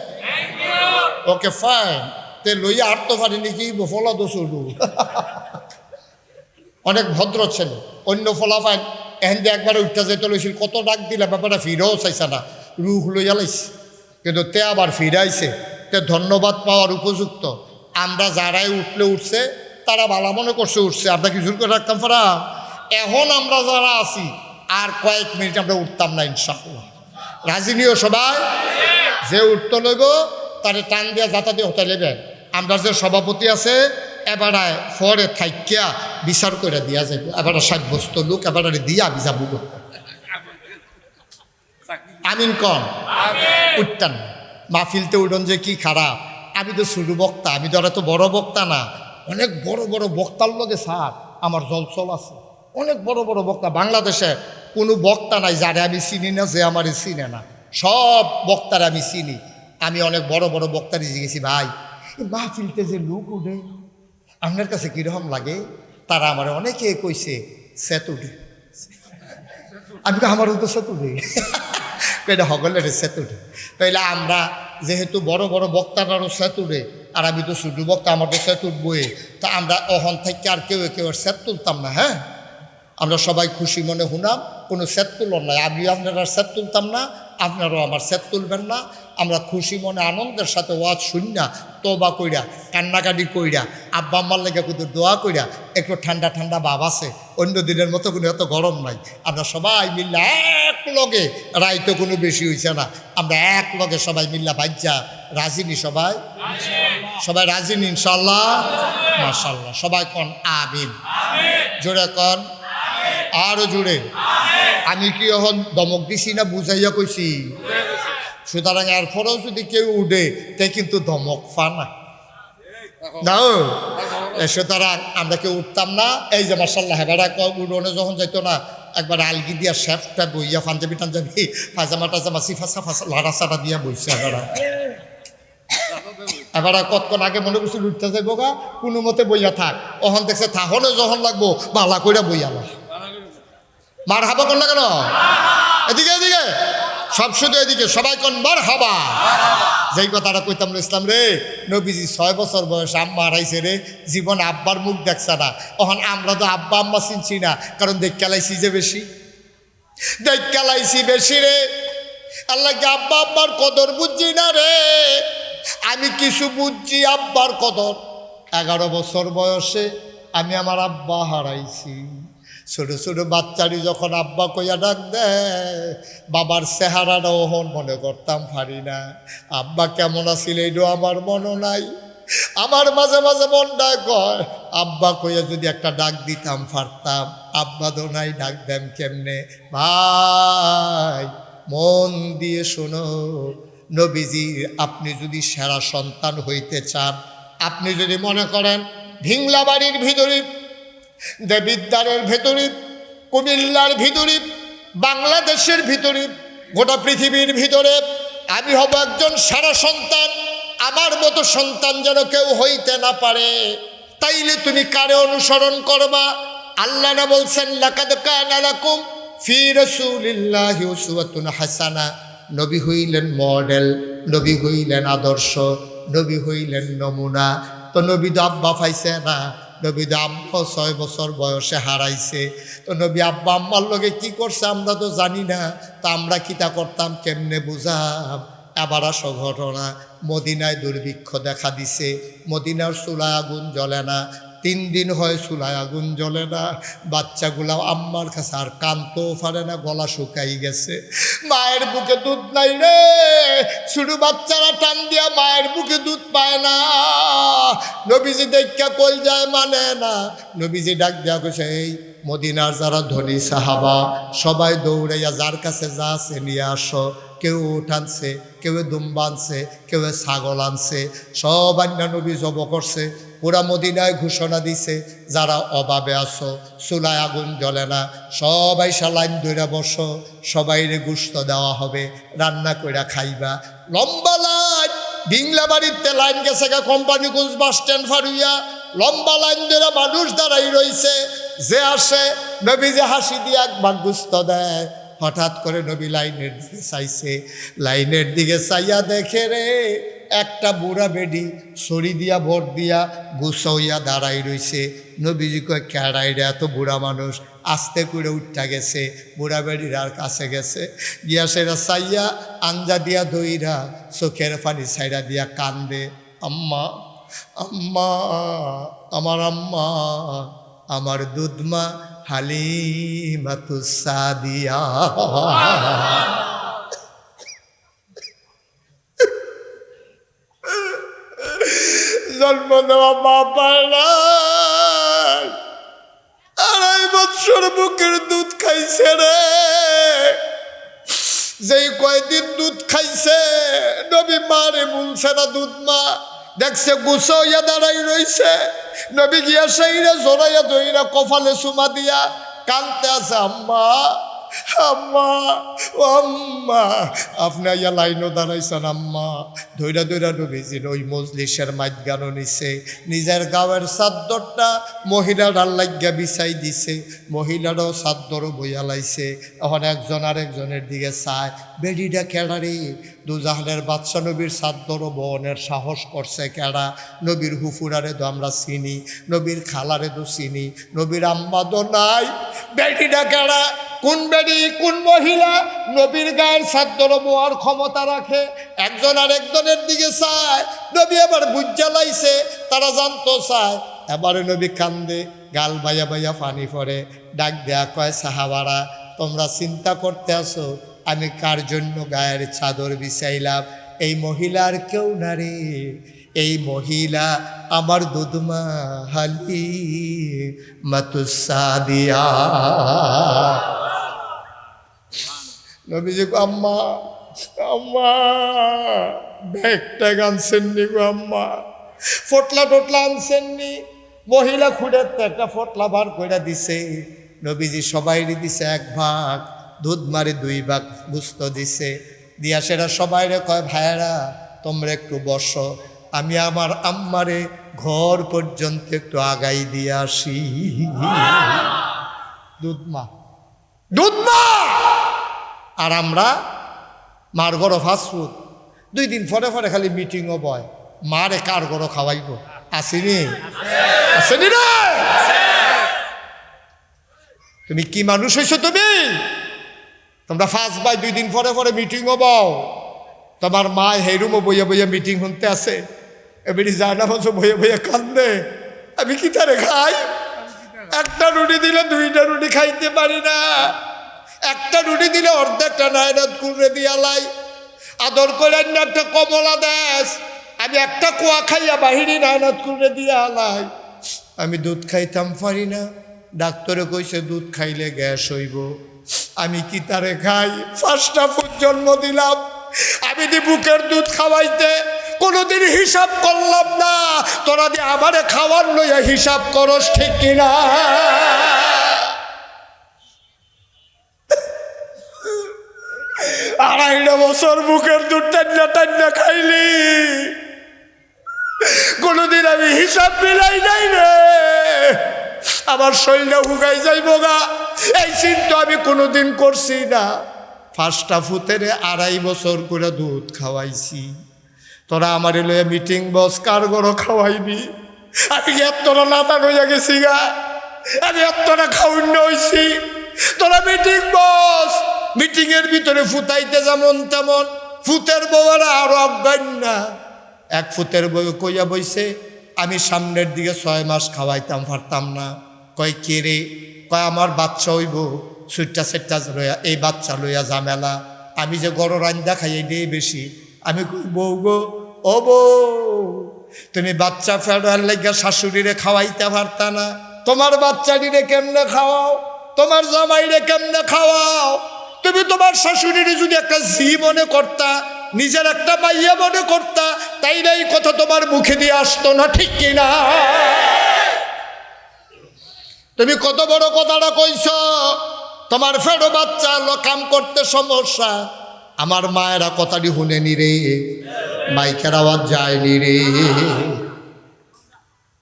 Okay fine. তে লইয়া আর তো পারিনি কি বফলা দোষলু। অনেক ভদ্র ছেলে। অন্য ফলাফাইন এহেন দিয়ে একবারে উঠতে যেতে লইছিল, কত ডাক দিলে ব্যাপারটা ফিরেও চাইছে না, রুহ লইয়া লাইছে। কিন্তু তে আবার ফিরাইছে, তে ধন্যবাদ পাওয়ার উপযুক্ত। আমরা যারাই উঠলে উঠছে তারা ভালো মনে করছে উঠছে, আমরা কি জোর করে রাখতাম পারা? এখন আমরা যারা আছি আর কয়েক মিনিট আমরা উঠতাম না ইনশাআল্লাহ। রাজি নিও সবাই? যে উঠতে লইব তারে টান দিয়া যাতা দিয়ে হতে লেবেন। আমরা যে সভাপতি আছে এবারে ফরে থাইকিয়া বিচার করে দিয়া যাইব, এবারে সাব্যস্ত লোক এবারে দিয়া যাব। আমিন কন উঠতাম না। মাহফিলতে উঠন যে কি খারাপ। আমি তো ছোট বক্তা, আমি তো আর এত বড় বক্তা না। অনেক বড় বড় বক্তার লগে স্যার আমার জলচল আছে। অনেক বড় বড় বক্তা, বাংলাদেশে কোনো বক্তা নাই যারে আমি চিনি না, যে আমার চিনে না। সব বক্তারা আমি চিনি। আমি অনেক বড় বড় বক্তারই জিজ্ঞেছি, ভাই মাহফিলতে যে লোক উঠে আপনার কাছে কীরকম লাগে? তারা আমার অনেকে কইছে সেত উঠে। আমি তো আমারও তো সেত উঠে এটা হগলের সেত উঠে। তাইলে আমরা যেহেতু বড় বড় বক্তারারও সেত উঠে আর আমি তো ছোট বক্তা, আমার তো সেত উঠবই, তা আমরা অহন থেকে আর কেউ সেত তুলতাম না। হ্যাঁ, আমরা সবাই খুশি মনে হুনাম, কোনো সেত তুলন নাই। আমিও আপনারা সেত তুলতাম না, আপনারাও আমার সেত তুলবেন না। আমরা খুশি মনে আনন্দের সাথে ওয়াজ শুননা, তওবা কইরা, কান্নাকাটি কইরা, আব্বা আম্মার লেগে কিন্তু দোয়া কইরা একটু ঠান্ডা ঠান্ডা ভাব আছে। অন্য দিনের মতো কোনো এত গরম নাই। আমরা সবাই মিল্লা এক লগে, রাইতো কোনো বেশি হয়েছে না, আমরা এক লগে সবাই মিল্লা বাজ্যা রাজিনি। সবাই সবাই রাজিনি ইনশাল্লাহ, মাশাল্লাহ। সবাই কন আমিন, জোরে কন, আরো জোরে। আমি কি এখন দমক দিছি না বুঝাইয়া কইছি? সুতরাং এরপরেও যদি কেউ উঠে তাই কিন্তু ধমক পা না। সুতরাং আমরা কেউ উঠতাম না। এই যে মার্শাল্লাহ হেবারা উড়নে যখন যাইতো না, একবার আলগি দিয়া শেফটা বইয়া পাঞ্জাবি টাঞ্জাবি পাজামা টাজামা সিফাসা ফাঁসা লাড়া চাড়া দিয়া বইছে। এবার কতক্ষণ আগে মনে করছিল উঠতে যাইব গা, কোনো মতে বইয়া থাক। ওখান দেখছে থাহনে যখন লাগবো বালা কইরা বইয়ালা। মার হাবা কর না কেন? এদিকে এদিকে সব শুধু এদিকে সবাই কোন মার হাবা। যেই কথাটা কইতাম ইসলাম রে, নবীজি 6 বছর বয়স আম্মা হারাইছে রে, জীবন আব্বার মুখ দেখছে না। তখন আমরা তো আব্বা আম্মা চিনছি না, কারণ দেখালাইছি যে বেশি, দেখালাইছি বেশি রে। আল্লাহকে আব্বা আব্বার কদর বুঝছি না রে। আমি কিছু বুঝছি আব্বার কদর। 11 বছর বয়সে আমি আমার আব্বা হারাইছি। ছোট ছোট বাচ্চারি যখন আব্বা কইয়া ডাক দেয়, বাবার চেহারাটা ওহন মনে করতাম পারি না। আব্বা কেমন আছিল এইটাও আমার মনে নাই। আমার মাঝে মাঝে মনটা কয় আব্বা কইয়া যদি একটা ডাক দিতাম পারতাম। আব্বা তো নাই, ডাক দেন কেমনে? ভাই মন দিয়ে শোনো, নবীজি আপনি যদি সেরা সন্তান হইতে চান, আপনি যদি মনে করেন ভিংলা বাড়ির ভিতরে, দেবিদ্বারের ভেতরে, কুমিল্লার ভিতরে, বাংলাদেশের ভিতরে, গোটা পৃথিবীর ভিতরে আমি হব একজন সেরা সন্তান, আমার মতো সন্তান যেন কেউ হইতে না পারে, তাইলে তুমি কারে অনুসরণ করবা? আল্লাহ না বলছেন লাকাদ কানা লাকুম ফি রাসূলিল্লাহি উসওয়াতুন হাসানা। নবী হইলেন মডেল, নবী হইলেন আদর্শ, নবী হইলেন নমুনা। তো নবী তো আব্বা পাইছে না, নবী তো আব্বা 6 বছর বয়সে হারাইছে। তো নবী আব্বা আম্মার লগে কি করছে আমরা তো জানি না। তা আমরা কিতা করতাম কেমনে বুঝাম? আবার আসো ঘটনা, মদিনায় দুর্ভিক্ষ দেখা দিছে, মদিনার চুলায় আগুন জ্বলে না। 3 দিন হয় চুলায় আগুন জ্বলে না। বাচ্চাগুলা আম্মার কাছে আর কানতেও পারে না, গলা শুকাই গেছে। মায়ের বুকে দুধ নাই রে, শুধু বাচ্চারা টান দিয়া মায়ের বুকে দুধ পায় না। নবীজি দেখা কল যায় মানে না। নবীজি ডাক দেওয়া কইছে, এই মদিনার যারা ধনী সাহাবা সবাই দৌড়াইয়া যার কাছে যা আছে নিয়ে আসো। কেউ উট আনছে, কেউ দুম্বা আনছে, কেউ ছাগল আনছে, সব আন্না নবী জব করছে। পুরা মদিনায় ঘোষণা দিছে, যারা অভাবে আসো, চুলায় আগুন জ্বলে না, সবাই লাইন ধরে বসো, সবাইরে গোশত দেওয়া হবে, রান্না কইরা খাইবা। লম্বা লাইন, ভিংলা বাড়িতে লাইন গেছে গা কোম্পানিগঞ্জ বাস স্ট্যান্ড ফারুইয়া, লম্বা লাইন ধরে মানুষ দাঁড়াই রইছে। যে আসে নবী যে হাসি দিয়ে একবার গোশত দেয়। হঠাৎ করে নবী লাইনের দিকে চাইছে, লাইনের দিকে চাইয়া দেখে রে একটা বুড়া বেডি ছড়ি দিয়া ভোট দিয়া গুছা হইয়া দাঁড়াই রইছে। নবীজি কয় কেড়াইরা এত বুড়া মানুষ, আস্তে করে উঠা গেছে, বুড়া বেডির আর কাছে গেছে, গিয়া সেরা চাইয়া আঞ্জা দিয়া দইরা চোখের পানি ছাইরা দিয়া কান্দে, আম্মা আম্মা, আমার আম্মা, আমার দুধমা হালিমাতুস সাদিয়া। জন্ম দেওয়া মা পায় না, 2.5 বছর বুকের দুধ খাইছে রে। যেই কয়দিন দুধ খাইছে নবী মারে বলছে না দুধ মা, দেখছে গুছা হইয়া দাঁড়াই রইছে। নবী গিয়া সেইরা জোরাইয়া ধইরা কপালে চুমা দিয়া কানতে আছে, আম্মা আম্মা ও আম্মা। আপনি ইয়া লাইনও দাঁড়াইছেন আম্মা। ধৈরা ধৈরা নবীজির ওই মজলিসের মাঝখানো নিছে, নিজের গাঁয়ের চাদরটা মহিলার লাগিয়া বিছাই দিছে, মহিলারও চাদরও বইয়া লাইছে। এখন একজন আরেকজনের দিকে চায়, বেডিটা কেড়ারে, দুজাহানের বাদশা নবীর চাদরও বহনের সাহস করছে কেড়া। নবীর হুফুরারে তো আমরা চিনি, নবীর খালারে তো চিনি, নবীর আম্মা তো নাই, বেডিটা কেড়া, কোন বেডি কোন মহিলা নবীর গায়ের চাদর বোয়ার ক্ষমতা রাখে? একজন আরেকজনের দিকে চায়। নবী আবার বুঝা লাইছে, তারা জানতো চায়। এবারে নবী কান্দে, গাল বাইয়া বাইয়া পানি পড়ে, ডাক দেয়া কয়, সাহাবারা তোমরা চিন্তা করতে আসো আমি কার জন্য গায়ের চাদর বিছাইলাম? এই মহিলার কেউ না রে, এই মহিলা আমার দুধমা হালিমাতুস সাদিয়া। নবীজি গো আম্মা আম্মা, ব্যাগটা আনছেননি গো আম্মা, ফটলা টটলা আনছেননি? মহিলা খুঁড়ের তো একটা ফটলা বার করে দিছে। নবীজি সবাইরে দিছে 1 ভাগ, দুধ মারে 2 ভাগ গুস্ত দিছে, দিয়া সেটা সবাইরে কয়, ভাইয়েরা তোমরা একটু বসো, আমি আমার আম্মারে ঘর পর্যন্ত একটু আগাই দিয়ে আসি। দুধমা দুধমা। আর আমরা মার গড় ফাস্টফুড, 2 দিন পরে পরে খালি মিটিংও বয়, মারে কার গড় খাওয়াইব? আসেনি আসেনি রে? তুমি কি মানুষ হয়েছো তুমি? তোমরা ফার্স্ট বাই 2 দিন পরে পরে মিটিংও বও, তোমার মা হেরুমও বইয়া বইয়া মিটিং শুনতে আসে, এবারে যায় না বলছো বইয়া বইয়া কান্দে, আমি কি তারে খাই? একটা রুটি দিলে 2টা রুটি খাইতে পারি না, একটা রুটি দিলে অর্ধেকটা নায়রাত করে দিয়ালাই। আদর করে একটা কমলা দেশ, আমি একটা কুয়া খাইয়া বাহিরি নায়রাত করে দিয়ালাই। আমি দুধ খাইতাম পারি না, ডাক্তারে কইছে দুধ খাইলে গ্যাস হইব, আমি কি তারে খাই? 5টা ফুট জন্ম দিলাম, আমি দি বুকের দুধ খাওয়াইতে কোনোদিন হিসাব করলাম না। তোরা দিয়ে আমারে খাওয়ার লইয়া হিসাব করস, ঠিক কিনা? 2.5 বছর বুকের দুধ টান্না টান্না খাইলি, কোনোদিন আমি হিসাব মিলাই নাই রে। আমার শরীরটা হুগাই যাইব গা, এই চিন্তা আমি কোনোদিন করছি না। 5টা ফুতের 2.5 বছর করে দুধ খাওয়াইছি, তোরা আমার লইয়া মিটিং বস, কার গড় খাওয়াইবি? আমি এতটা লাতা হইয়া গেছি গা, আমি এতটা খাওয়ান্য হইছি। তোরা মিটিং বস, মিটিংয়ের ভিতরে ফুটাইতে যেমন তেমন, ফুতের বউরা আরো অজ্ঞান না। 1 ফুতের বউ কইয়া বইছে, আমি সামনের দিকে 6 মাস খাওয়াইতাম পারতাম না। কয় কে রে? কয় আমার বাচ্চা হইব, সুইটটা সেটটা লইয়া, এই বাচ্চা লইয়া ঝামেলা, আমি যে গড় রান্দা খাই এটাই বেশি। আমি কই বউ গো, ও বউ, তুমি বাচ্চা ফেরার লাগিয়া শাশুড়িরে খাওয়াইতে পারতা না? তোমার বাচ্চাটিরে কেমনে খাওয়াও, তোমার জামাইরে কেমনে খাওয়াও? তুমি তোমার শাশুড়িরে যদি একটা ঝি মনে করতা, নিজের একটা মাইয়া মনে করতা, তাইলে এই কথা তোমার মুখে দিয়ে আসতো না, ঠিক কিনা? তুমি কত বড় কথাটা কইছ, তোমার ফেরো বাচ্চা কাম করতে সমস্যা। আমার মায়েরা কথাটি শুনেনি রে, মাইকের আওয়াজ যায়নি রে।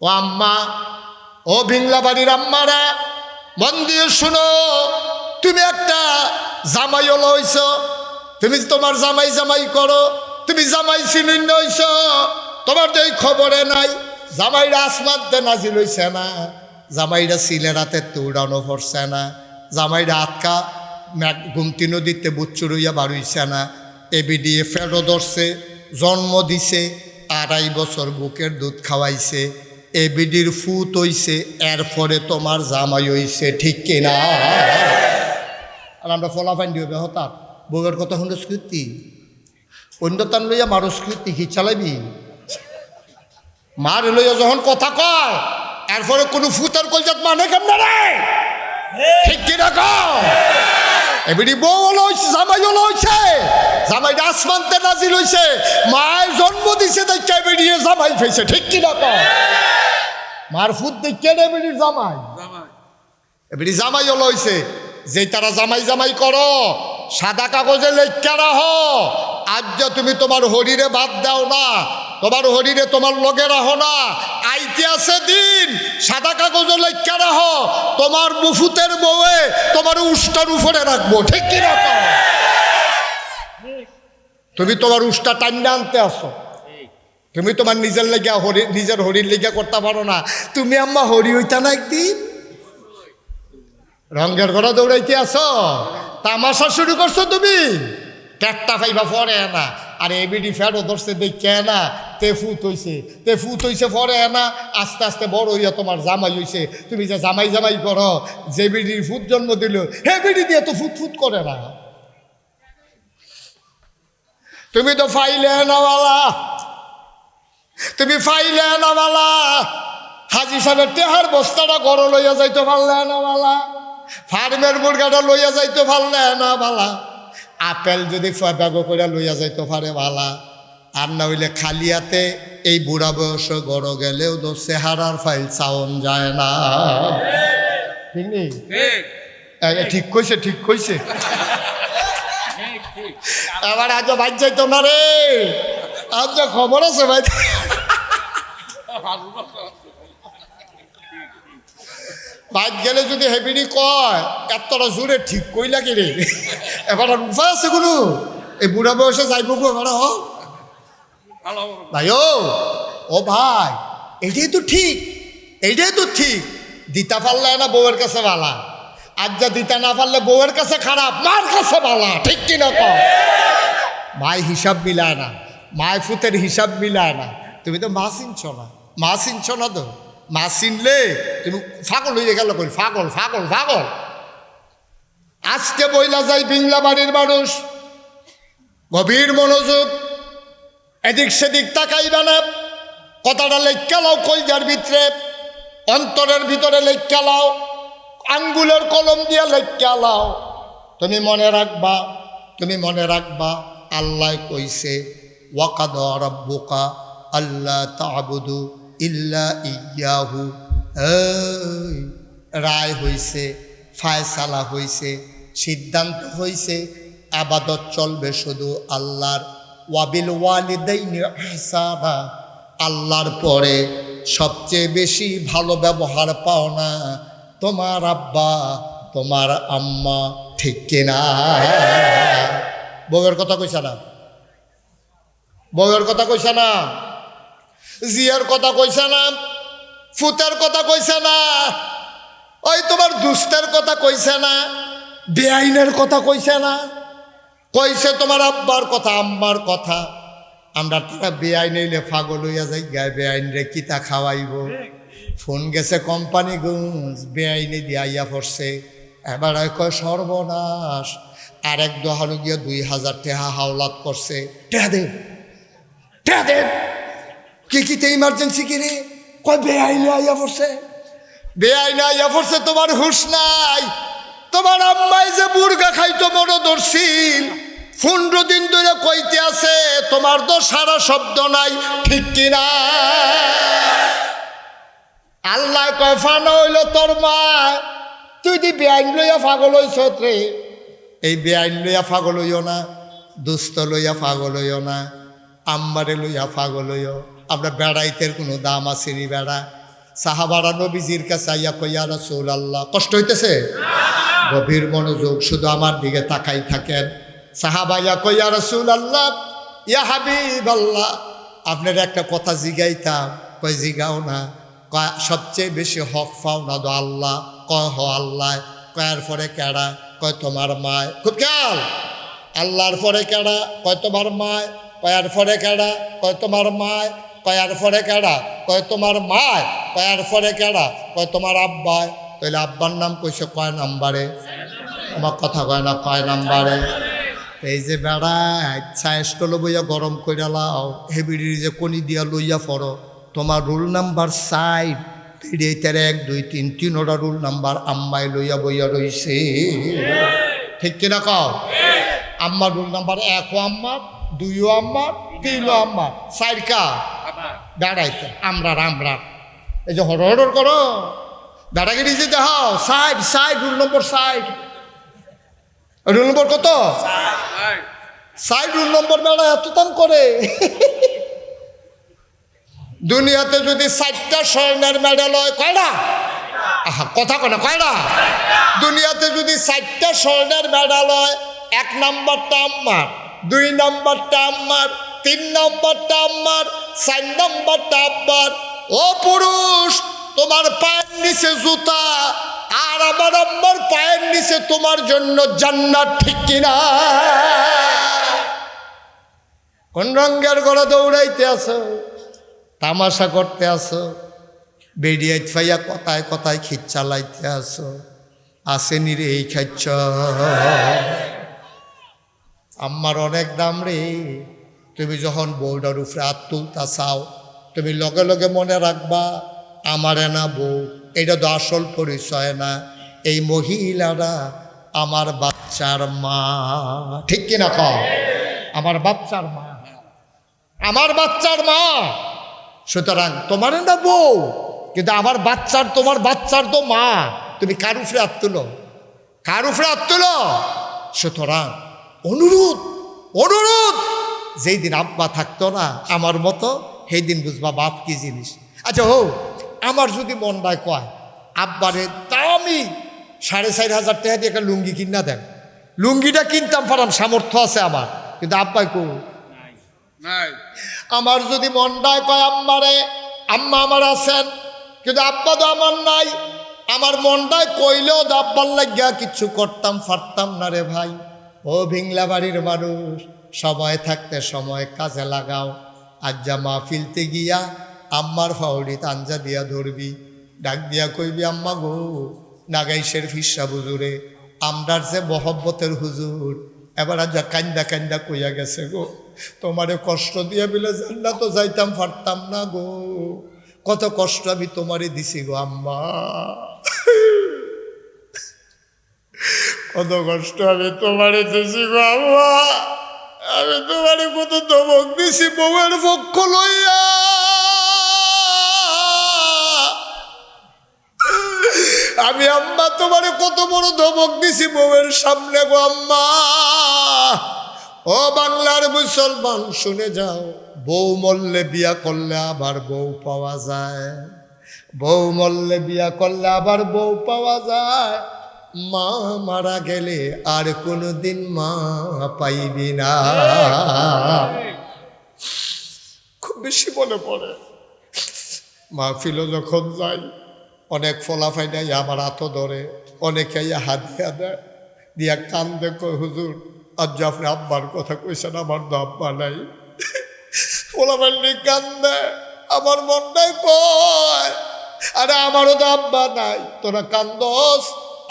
ও আম্মা, ও ভিংলা বাড়ির আম্মারা, মন দিয়ে শুনো, তুমি একটা জামাই হইছ, তুমি তোমার জামাই জামাই করো, তুমি জামাই ছিলেন হইছ, তোমার তো এই খবরে নাই জামাইরা আসমানতে নাজিল হইছে না, জামাইরা সিলেরাতে উড়ানো পড়ছে না, জামাইরা আটকা গুমতি নদীতে বুচ্চুর হইয়া বাড়ইছে না, এবিডিএ ফেরো ধরছে, জন্ম দিছে, 2.5 বছর বুকের দুধ খাওয়াইছে, এবিডির ফুত হইছে, এরপরে তোমার জামাই হইছে, ঠিক কিনা? আর আমরা ফলাফাইন দিবে হঠাৎ বউয়ের কথা শুনে স্কৃতি অন্য তান লইয়া মারো স্কৃতি কি চালাবি? মার লইয়া যখন কথা কয় এরপরে কোনো ফুতার কলজাত মানে কেমন রে, ঠিক কিনা কও? এবিডি বউ হলো হইছে, জামাই হলো হইছে, জামাইটা আসমানতে নাজিল হইছে, মায়ের জন্ম দিছে দেখে এবিডিয়ে জামাই ফেছে, ঠিক কিনা কও? মার ফুত দেখে এবিডির জামাই, এবিডি জামাই হলো হইছে। যে তারা জামাই জামাই করো সাদা কাগজে লেখা রাহ, আজ যে তুমি তোমার হরিরে বাদ দাও না, তোমার হরিরে তোমার লগে রাখো না, আইতে আছে দিন সাদা কাগজে লেখা রাহ, তোমার মুফুতের বউয়ে তোমার উষ্টার উপরে রাখবো, ঠিক কি রাখো? তুমি তোমার উষ্টা টান্ডা আনতে আসো, তুমি তোমার নিজের লেগা হরি, নিজের হরির লেগা করতে পারো না, তুমি আম্মা হরি হইতা না একদিন? রঙের ঘরে দৌড়াইতে আসো, তামাশা শুরু করছো তুমি, পেটটা ফাইবা পরে না, আর এবিডি ফেরো ধরছে দেখে না, তে ফুত হইছে পরে না, আস্তে আস্তে বড় হইয়া তোমার জামাই হইছে, তুমি যে জামাই জামাই করো, যে বিডির ফুট জন্ম দিল হে বিডি দিয়ে তো ফুট করে না, তুমি তো ফাইলে নাওয়ালা, তুমি ফাইলে নাওয়ালা, হাজি সাহেবের টেহার বস্তাটা ঘর লইয়া যাইতে পারলে নাওয়ালা, ফার্মের মুরগাটা লইয়া যাইতে পারলে না বালা, আপেল যদি ব্যাগ করে লইয়া যাইতে পারে বালা, আর না হইলে খালিয়াতে এই বুড়া বয়স গড় গেলেও তো চেহারার ফাইল চাওন যায় না, ঠিক নেই? ঠিক কইছে, ঠিক কইছে। এবার আজ ভাই যাইতো না রে, আজ খবর আছে ভাই, বাইক গেলে যদি হেবিনি কয় এতটা জোরে ঠিক কইলা কি রে, এবার আর উপায় আছে কোনো? এই বুড়া বয়সে যাইব গো এবার ভাই, ও ভাই এইটাই তো ঠিক, এইটাই তো ঠিক, দিতা পারলে না বউয়ের কাছে ভালা, আজ যা দিতা না পারলে বউয়ের কাছে খারাপ, মার কাছে ভালা, ঠিক কিনা কও? মাই হিসাব মিলায় না, মায় ফুতের হিসাব মিলায় না, তুমি তো মা চিনছ না, মা চিনছ না তো, মা চিনলে তুমি পাগল হয়ে গেল, পাগল পাগল পাগল। আজকে বইলা যাই বিংলা বাড়ির মানুষ, গভীর মনোযোগ, এদিক সেদিক তাকাইবা না, কথাটা লেখা লাও কলজার ভিতরে, অন্তরের ভিতরে লেখা লাও, আঙ্গুলের কলম দিয়ে লেখা লাও, তুমি মনে রাখবা, তুমি মনে রাখবা আল্লাহ কইছে ওয়াকাদা রাব্বুকা আল্লা তা'বুদু ইল্লা ইয়াহু, রায় হইছে, ফায়সালা হইছে, সিদ্ধান্ত হইছে, আবাদত চলবে শুধু আল্লাহর, ওয়াবিল ওয়ালিদাইনি ইহসানা, আল্লাহর পরে সবচেয়ে বেশি ভালো ব্যবহার পাও না তোমার আব্বা তোমার আম্মা, ঠিক কিনা? বউয়ের কথা কইছে না, বউয়ের কথা কইছে না, জিয়ার কথা কইছে না, ফুতের কথা কইছে না, ওই তোমার দুস্তের কথা কইছে না, বেআইনের কথা কইছে না, কইছে তোমার আব্বার কথা আম্মার কথা। আমরা তারা বেআইন হইলে পাগল হইয়া যাই, গায়ে বেআইন রে কিতা খাওয়াইব, ফোন গেছে কোম্পানি গুঞ্জ, বেআইনে দিয়ে আইয়া পড়ছে, এবার কয় সর্বনাশ, আর এক দোহানো গিয়া 2000 টাকা হাওলাত করছে, টেহা দেব টেহা দেব, কি কিতে ইমার্জেন্সি কিরে, কয় বেআইনে আইয়া পড়ছে, বেআইনে আইয়া পড়ছে, তোমার হুশ নাই, তোমার আম্মাই যে বুর্গা খাইতো মনে ধরছিল, 15 দিন ধরে কইতে আছে, তোমার তো সারা শব্দ নাই, ঠিক কিনা? আল্লাহ কয় ফানা হইল তোর মা, তুই দি বেআইন লইয়া পাগল হইছ রে, এই বেআইন লইয়া পাগল হইও না, দুস্থ লইয়া পাগল হইও না, আম্মারে লইয়া পাগল হইও। আমরা বেড়াইতের কোনো দাম আসেনি, বেড়া সাহাবারা নবীজির কাছে আইয়া কইয়া রাসূলুল্লাহ, কষ্ট হইতেছে, গভীর মনোযোগ, শুধু আমার দিকে তাকাই থাকেন। সাহাবাইয়া কইয়া রাসূলুল্লাহ ইয়া হাবিব আল্লাহ, আপনার একটা কথা জিগাইতাম। কয় জিগাও না। কয় সবচেয়ে বেশি হক পাও না দো আল্লাহ। কয় হ আল্লাহ। কয়ার পরে কেডা? কয় তোমার মায়। খুব খেয়াল। আল্লাহর পরে কেডা? কয় তোমার মায়। কয়ার পরে কেডা? কয় তোমার মায়। কয়ার পরে কেডা? কয় তোমার মায়। কয়ার পরে কেডা? কয় তোমার আব্বায়। তাহলে আব্বার নাম কইছে কয় নাম্বারে? আমার কথা কয় না, কয় নাম্বারে? এই যে বেড়া ইচ্ছা স্টল বইয়া গরম করে লাও, হেবিড়ির যে কনি দিয়া লইয়া পড়ো, তোমার রুল নাম্বার 4 এইটার 1 2 3 3টা রুল নাম্বার আম্মাই লইয়া বইয়া রইছে। ঠিক কিনা কও? আম্মার রুল নাম্বার 1 ও আম্মার, 2 ও আম্মার, 3 ও আম্মার, 4 কা বেড়াইতে আমরা। এই যে হড় করো বেড়াগিরি যে দেহ 60 রুল নম্বর 60। রুল নম্বর কত? 60 রুল নম্বর। বেড়া এত দাম করে। দুনিয়াতে যদি 4টা স্বর্ণের মেডেল হয় কয়টা? আহা কথা কয় না, কয়টা? দুনিয়াতে যদি 4টা স্বর্ণের মেডেল হয়, 1 নাম্বারটা আম্মার, 2 নাম্বারটা আম্মার, 3 নাম্বারটা আম্মার, 4 নাম্বারটা আব্বার। ও পুরুষ, তোমার পায়ের নিচে জুতা আর আমার আম্মার পায়ের নিচে তোমার জন্য জান্নাত। ঠিক কিনা? কোন রঙের গলা দৌড়াইতে আসো? তামাশা করতে আসো? বেরিয়ে ফাইয়া কথায় কথায় খিচ চালাইতে আসো? আসেনি রে এই খাচ্ছ? আম্মার অনেক দাম রে। তুমি যখন বউটার উপরে হাত তুলতা চাও, তুমি লগে লগে মনে রাখবা আমারে না বউ, এটা তো আসল পরিচয় না। এই মহিলারা আমার বাচ্চার মা। ঠিক কিনা কও? আমার বাচ্চার মা, আমার বাচ্চার মা। সুতরাং তোমার না বউ, কিন্তু আমার বাচ্চার, তোমার বাচ্চার তো মা। তুমি কার উপরে হাত তুলো? কার উপরে হাত তুলো? সুতরাং অনুরোধ, যেই দিন আব্বা থাকতো না আমার মতো, সেই দিন বুঝবা বাপ কি জিনিস। আচ্ছা হো, আমার যদি মনটায় কয় আব্বারে দামি 4,500 টাকা দিয়ে একটা লুঙ্গি কিনা দেন, লুঙ্গিটা কিনতাম পারাম, সামর্থ্য আছে আমার, কিন্তু আব্বাই কো নাই। আমার যদি মনটায় কয় আম্মারে, আম্মা আমার আছেন, কিন্তু আব্বা তো আমার নাই, আমার মনটায় কইলেও তো আব্বার লাগিয়া কিচ্ছু করতাম পারতাম না রে ভাই। ও ভিংলা বাড়ির মানুষ, সময় থাকতে সময় কাজে লাগাও। আজ যা মাহফিলতে গিয়া আম্মার ফাউড়ি তাঞ্জা দিয়া ধরবি, ডাক দিয়া কইবি আম্মা গো, নাগাইশের ফিসা হুজুরে, আমরার যে মহব্বতের হুজুর এবার আজ যা কান্দা কান্দা কইয়া গেছে গো, তোমারে কষ্ট দিয়া বিলে জান্নাত তো যাইতাম পারতাম না গো, কত কষ্ট আমি তোমারে দিছি গো আম্মা, কত কষ্ট আমি তোমারে দিছি গো আম্মা, আমি তোমারে কত ধমক দিছি বউয়ের পক্ষ লইয়া, আমি আম্মা তোমারে কত বড় ধমক দিছি বউয়ের সামনে গো আম্মা। ও বাংলার মুসলমান শুনে যাও, বউ মরলে বিয়া করলে আবার বউ পাওয়া যায়, বউ মরলে বিয়া করলে আবার বউ পাওয়া যায়, মা মারা গেলে আর কোনোদিন মা পাইবি না। খুব বেশি মনে পড়ে মাহফিলও যখন যাই, অনেক ফলাফাই নাই আমার হাতও ধরে, অনেকে হাত দিয়া দেয়, দিয়া কান্দে, কই হুজুর আজ আপনি আব্বার কথা কইছেন, আমার তো আব্বা নাই, ফলাফাই নিয়ে কান্দে, আমার মনটাই কয় আরে আমারও তো আব্বা নাই, তোরা কান্দস,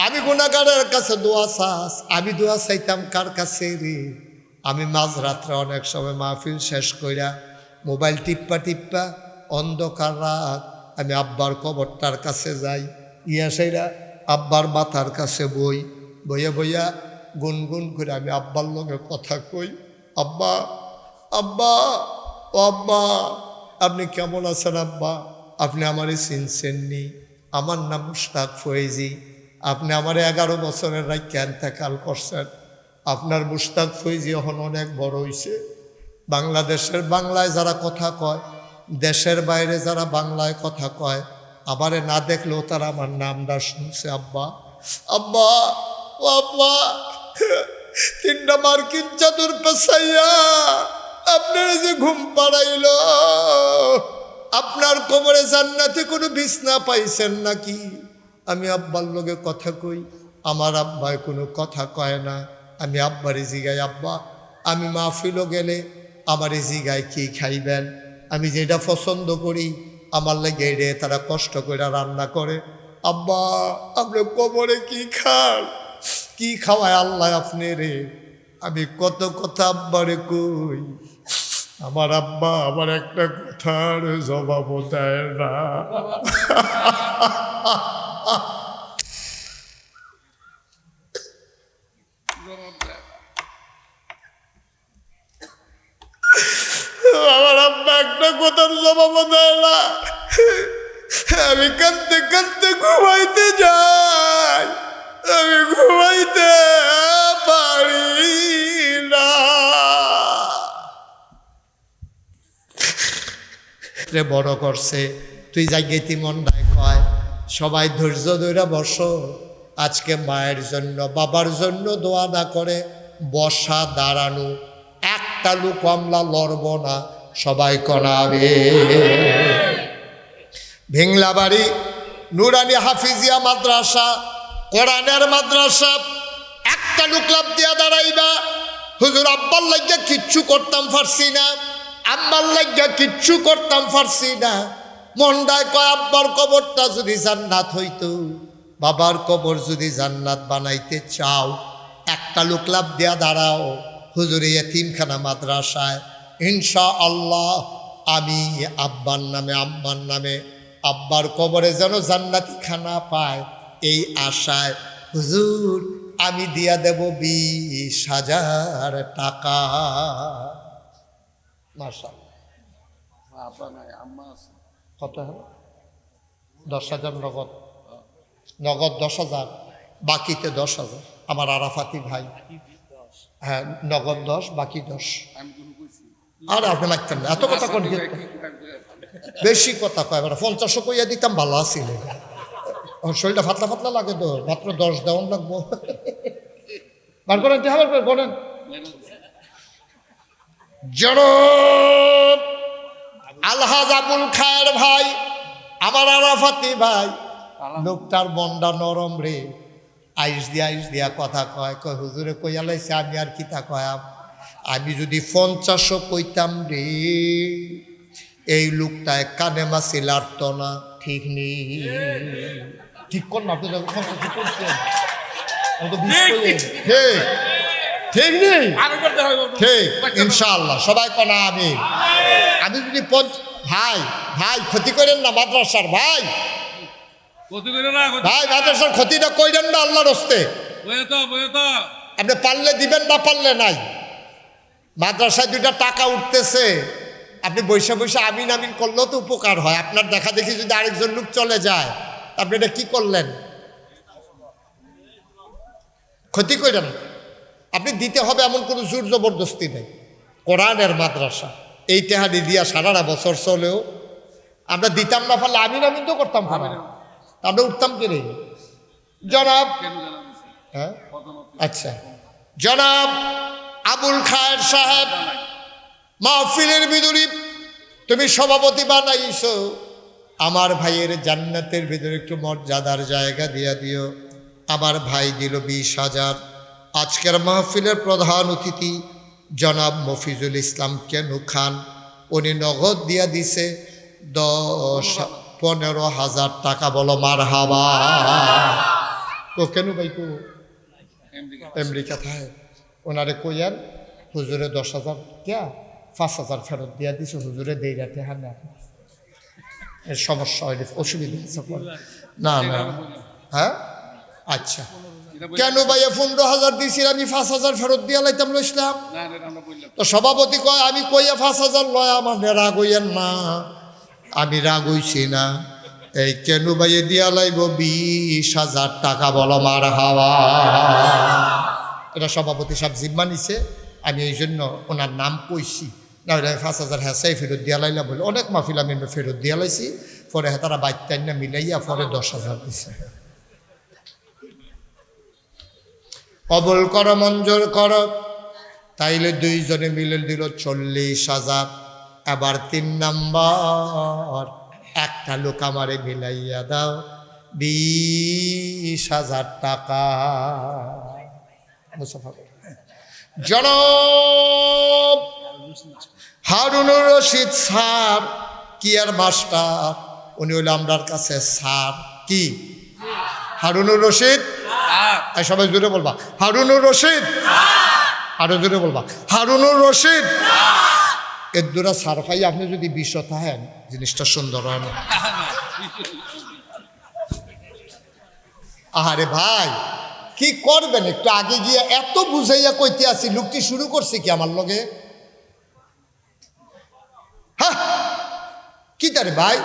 আমি গুনাহগারের কাছে দোয়া চাস, আমি দোয়া চাইতাম কার কাছে রে? আমি মাঝরাত্রে অনেক সময় মাহফিল শেষ কইরা মোবাইল টিপ্পা টিপ্পা অন্ধকার রাত আমি আব্বার কবরটার কাছে যাই, ইয়া সেইরা আব্বার মাথার কাছে বই, বইয়া বইয়া গুনগুন করে আমি আব্বার লগে কথা কই, আব্বা আব্বা ও আব্বা আপনি কেমন আছেন আব্বা? আপনি আমারে চিনছেননি? আমার নাম মুশতাক ফয়েজি, আপনি আমার 11 বছরের রাইকে ইন্তেকাল করছেন, আপনার মুশতাক ফয়েজি এখন অনেক বড় হইছে, বাংলাদেশের বাংলায় যারা কথা কয়, দেশের বাইরে যারা বাংলায় কথা কয়, আমারে না দেখলেও তারা আমার নামটা শুনছে আব্বা, আব্বা ও আব্বা 3টা মার্কিন চাদর পেছাইয়া আপনি আপনার যে ঘুম পাড়াইল, আপনার কোমরে জান্নাতে কোনো বিছনা পাইছেন নাকি? আমি আব্বার লগে কথা কই, আমার আব্বায় কোনো কথা কয় না। আমি আব্বারে জিগাই, আব্বা আমি মাহফিলও গেলে আমার জিগায় কি খাইবেন? আমি যেটা পছন্দ করি আমার লাগে রে তারা কষ্ট করে রান্না করে। আব্বা আপনি কোমরে কি খান, কি খাওয়ায় আল্লাহ আপনি রে? আমি কত কথা আব্বারে কই, আমার আব্বা আমার একটা কথার জবাব দেয় না। আমার আব্বা একটা কথার জবাব দেয় না। আমি কাঁদতে কাঁদতে ঘুমাইতে যাই, আমি ঘুমাইতে পারি না। বড় করছে তুই জায়গায় মন্ডায় কয় সবাই ধৈর্য ধরে বসো। আজকে মায়ের জন্য বাবার জন্য দোয়া না করে বসা দাঁড়ানো একটা লোক আমলা লড়ব না, সবাই কনাবে। ভিংলাবাড়ি নুরানি হাফিজিয়া মাদ্রাসা, কোরআনের মাদ্রাসা, একটা লোক লাভ দিয়া দাঁড়াইবা। হুজুর আব্বার লাগিয়া কিচ্ছু করতাম পারছি না, আম্মার লাগিয়া কিচ্ছু করতাম পারছি না। মন্ডায় কয় আব্বার কবরটা যদি জান্নাত হইতো, বাবার কবর যদি জান্নাত বানাইতে চাও একটা লোক লাভ দিয়া দাঁড়াও। হুজুর এতিমখানা মাদ্রাসায় ইনশাআল্লাহ আমি আব্বার নামে আম্মার নামে আব্বার কবরে যেন জান্নাতি খানা পায় এই আশায় হুজুর আমি দিয়া দেব 20,000 টাকা। কত হলো? 10,000 নগদ, নগদ 10,000, বাকিতে 10,000 আমার আরাফাতি ভাই। হ্যাঁ নগদ 10, বাকি 10। আর আপনি লাগতেন না এত কথা কোন, বেশি কথা কয়। 50 কইয়া দিতাম ভালো আছিল, শরীরটা ফাতলা ফাতলা লাগে তো, মাত্র 10 দেওয়ান লাগবো। বার করেন বলেন। জনাব আলহাজ আবুল খায়ের ভাই, আমার আরাফাতি ভাই, লোকটার মনটা নরম রে। আইস দিয়া কথা কয় হুজুরে কইয়া লাইছে আমি আর কিতা কয়াম। আমি যদি 50 কইতাম রে এই লোকটায় কানে মাছি লাড়ত না। ঠিক নেই, ঠিক কর না, ঠিক নেই, ঠিক ইনশাআল্লাহ সবাই কনা আমি। আমি যদি ভাই ভাই ক্ষতি করেন না মাদ্রাসার, ভাই ভাই মাদ্রাসার ক্ষতিটা কইরেন না আল্লাহর হস্তে। আপনি পারলে দিবেন, না পারলে নাই। মাদ্রাসায় 2টা টাকা উঠতেছে, আপনি বৈশা বৈশা আমিন আমিন করলেও তো উপকার হয়। আপনার দেখা দেখি যদি আরেকজন লোক চলে যায় আপনি এটা কি করলেন? ক্ষতি করেন। আপনি দিতে হবে এমন কোনো জোর জবরদস্তি নেই। কোরআনের মাদ্রাসা এই টেহাদি দিয়া সারাটা বছর চলেও আমরা দিতাম না, ফলে আমিন আমিন তো করতাম, আমরা উঠতাম কি রে জনাব? হ্যাঁ আচ্ছা, জনাব আবুল খায়ের সাহেব মাহফিলের ভিতরে তুমি সভাপতি বানাইছো, আমার ভাইয়ের জান্নাতের ভিতরে একটু মর্যাদার জায়গা দিয়া দিও। আমার ভাই দিল 20,000। আজকের মাহফিলের প্রধান অতিথি জনাব মফিজুল ইসলাম কেনু খান, উনি নগদ দিয়া দিছে 15,000 টাকা। বলো মারহাবা। তো কেনু ভাই কো আমেরিকা থাকে, ওনারে কইয়ার হুজুরে 10,000 কিয়া 5,000 ফেরত দিয়া দিছে। হুজুরে দেই রাতে হ্যাঁ না এর সমস্যা হইলে অসুবিধা না না। হ্যাঁ আচ্ছা, কেন ভাইয়া 15,000 দিছিল, আমি 5,000 ফেরত দিয়া লাইতাম লইছিলাম। তো সভাপতি কয় আমি কইয়া 5,000 লয়, আমার রাগ হইয়েন না। আমি রাগ হইছি না, এই কেন ভাইয়ে দিয়া লাইব 20,000 টাকা। বলো মারহাবা। এটা সভাপতি সাহেব জিম্মা নিছে, আমি এই জন্য ওনার নাম কইছি। না 5,000 হ্যাঁ ফেরত দিয়া লাইলা বলে অনেক মাহফিল আমি ফেরত দিয়া লাইছি। পরে তারা বাইতাই না মিলাইয়া পরে 10,000 দিছে। কবুল করো, মঞ্জুর করো। তাইলে দুইজনে মিলে দিল 40,000। এবার 3 নাম্বার, একটা লোক আমারে মিলাইয়া দাও 20,000 টাকা। জনাব হারুনুর রশিদ স্যার কি আর মাস্টার, উনি হইল আমরার কাছে স্যার। কি হারুনুর রশিদ? সবাই জোরে বলবা হারুনুর রশিদ। আরো জোরে বলবা হারুনুর রশিদ। এর দ্বারা সার খাই আপনি যদি 20 থাকেন জিনিসটা সুন্দর হয় না। আহারে ভাই কি করবেন, একটু আগে গিয়ে এত বুঝাইয়া কইতে আসি, লোকটি শুরু করছে কি আমার লগে? হ্যাঁ কি তারে ভাই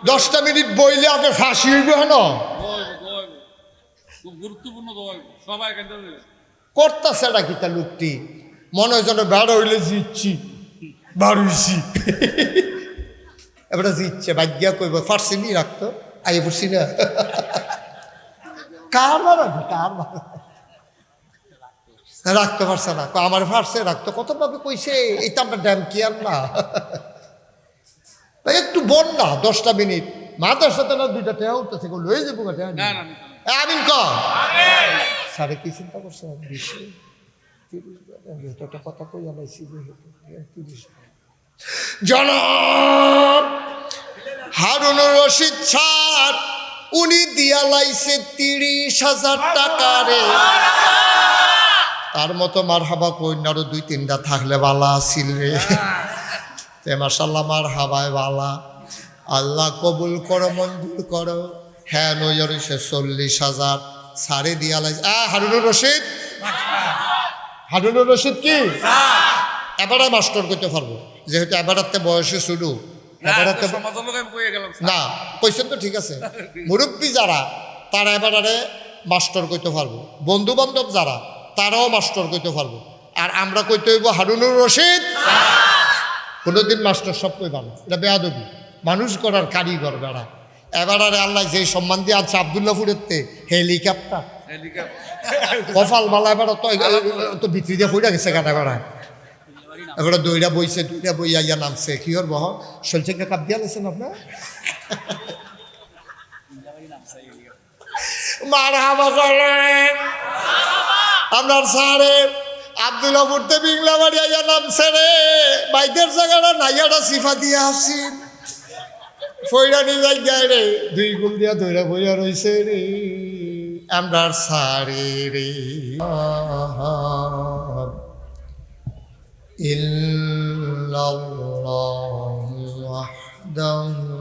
10টা মিনিট বইলে আপনার ফাঁসি হইব। হেন গুরুত্বপূর্ণ সবাই করতেছে না কি তা লোকটি, মনে হয় যেন বেড়া হইলে জিতছি বাড়ুইছি। এবার জিতছে ভাগ্যা কইব ফার্সি নি রাখতো আই পড়ছি না। কার রাখতে পারছে না, আমার ফার্সে রাখতো কত ভাবে কইছে, এটা আমরা ড্যাম কি আর না। একটু বল না 10টা মিনিট মাথার সাথে না 2টা টেয়া উঠতেছে লয়ে যাবো। আমিন কর সারে কি চিন্তা করছে 20-30 কথা কই আলাইছি। জনাব হারুনুর রশিদ স্যার উনি দিয়া লাইছে 30,000 টাকা রে। তার মতো মারহাবা কই না, আরো 2-3টা থাকলে বালা আছিল রে। মাশাআল্লাহ মারহাবায় বালা, আল্লাহ কবুল করো মঞ্জুর করো। হ্যাঁ নইয়া রইছে 40,000 সারে দিয়া লাইছে। হারুনুর রশিদ, হারুনুর রশিদ কি এবারে মাস্টার করতে পারবো, যেহেতু এবারাতে বয়সে শুরু। না কইছেন তো ঠিক আছে, মুরব্বী যারা তারা এবারে মাস্টার কইতে পারবো, বন্ধু বান্ধব যারা তারাও মাস্টার কইতে পারবো। আর আমরা কইতে হইব হারুনুর রশিদ। কোনোদিন মাস্টার সব কইবা না, এটা বেয়াদবি, মানুষ করার কারিগর বেড়া। এবারে আল্লাহ যে সম্মান দিয়ে আছে আবদুল্লাহপুরেতে হেলিকপ্টার কফাল মালা এবার তো ভিতরি দিয়ে পড়ে গেছে গানা বেড়ায়। এবার দইরা বইছে, দইরা বইয়া ইয়া নামছে কি ওর বহ শৈলচেঙ্গা কাপ দিয়া লেছেন আপনার। মারহাবা করেন আপনার সারে আবদুল্লাহপুরতে বিংলা বাড়ি আইয়া নামছে রে। বাইকের জায়গাটা নাইয়াটা সিফা দিয়ে আসছেন ফইরানি জায়গায় রে, 2 গুল দিয়া দইরা বইয়া রইছে রে আমরার সারে রে। ইল্লাল্লাহু ওয়াহদাহু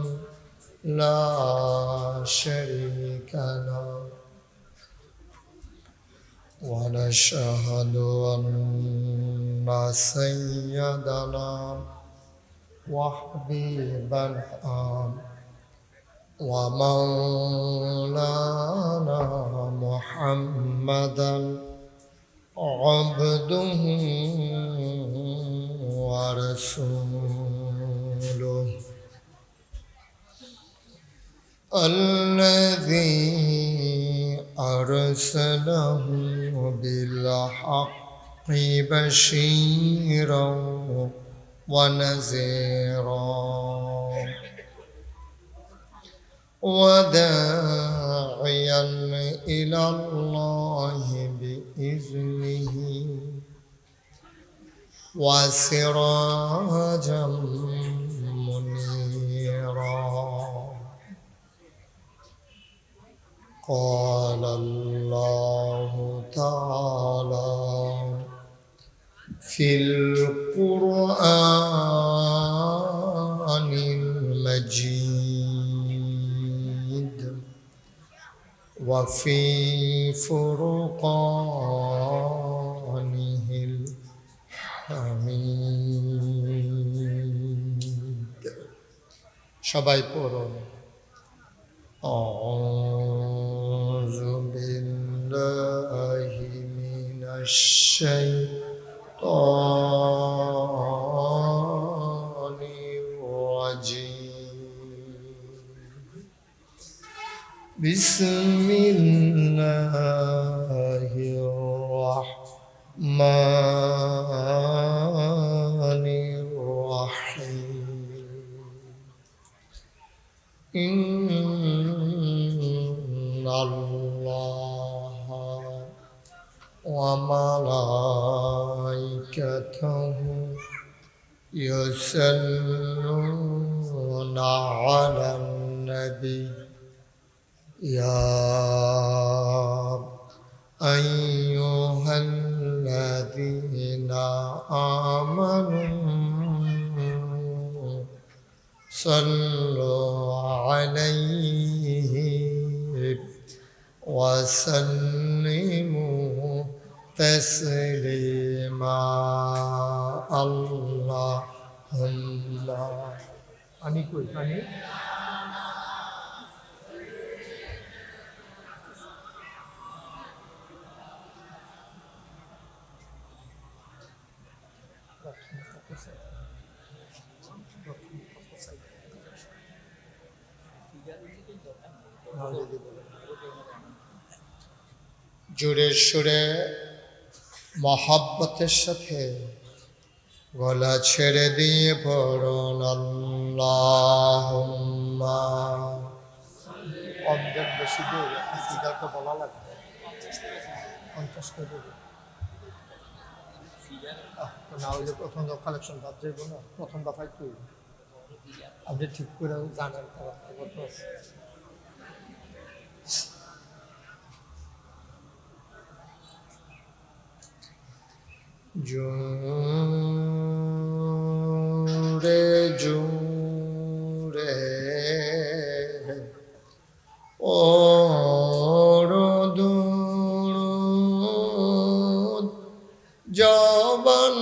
লা শারীকা লাহু ওয়া নাশহাদু আন্না সাইয়্যিদানা ওয়া হাবিবানা ওয়া মাওলানা মুহাম্মাদান আবদুহু ওয়া রাসূলুহু الذي أرسله بالحق بشيرا ونذيرا وداعيا إلى الله بإذنه وسراجا منيرا. قال الله تعالى في القرآن المجيد وفي فرقانه الحميد. সবাই পড়ুন أعوذ بالله من الشيطان الرجيم. بسم الله الرحمن ইন্নাল্লাহা ওয়া মালাইকাতাহু يصلون على النبي يا أيها الذين آمنوا صلوا عليه وسلموا تسليما اللهم أني كوي أني জোরে সুরে মহাব্বতের সাথে গলা ছেড়ে দিয়ে পড়ুন আল্লাহুম্মা। অর্ধেক বেশি দিয়ে সিগারটা বলা লাগবে 50 করে দেবে না হইলে প্রথম দফা কালেকশন বাদ যাইব না, প্রথম দফায় তুই আপনি ঠিক করে জানেন কত আছে। জোরে জোরে দুরূদ জবান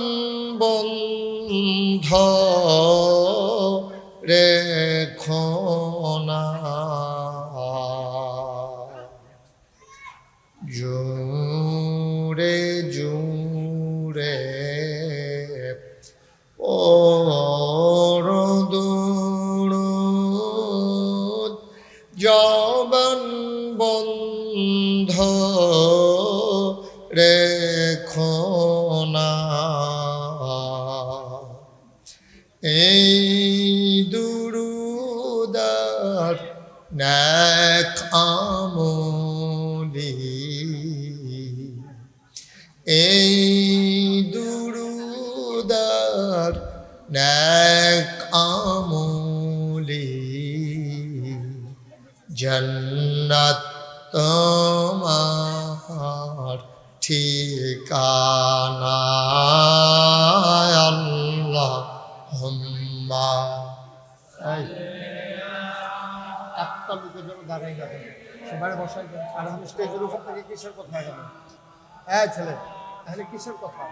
বন্ধ রেখো না, জোরে জোরে দুরূদ জবান বন্ধ রেখো না, এই দুরূদার নেক আমলি, এই দুরূদার নেক আমলি জান্নাত তোমার ঠিকানা আল্লাহুম্মা। একটা লোকের জন্য দাঁড়াই গেল, সবাই বসাই দেন। আর আমি স্টেজের উপর থেকে কিসের কথা গেল? হ্যাঁ ছেলে, তাহলে কিসের কথা?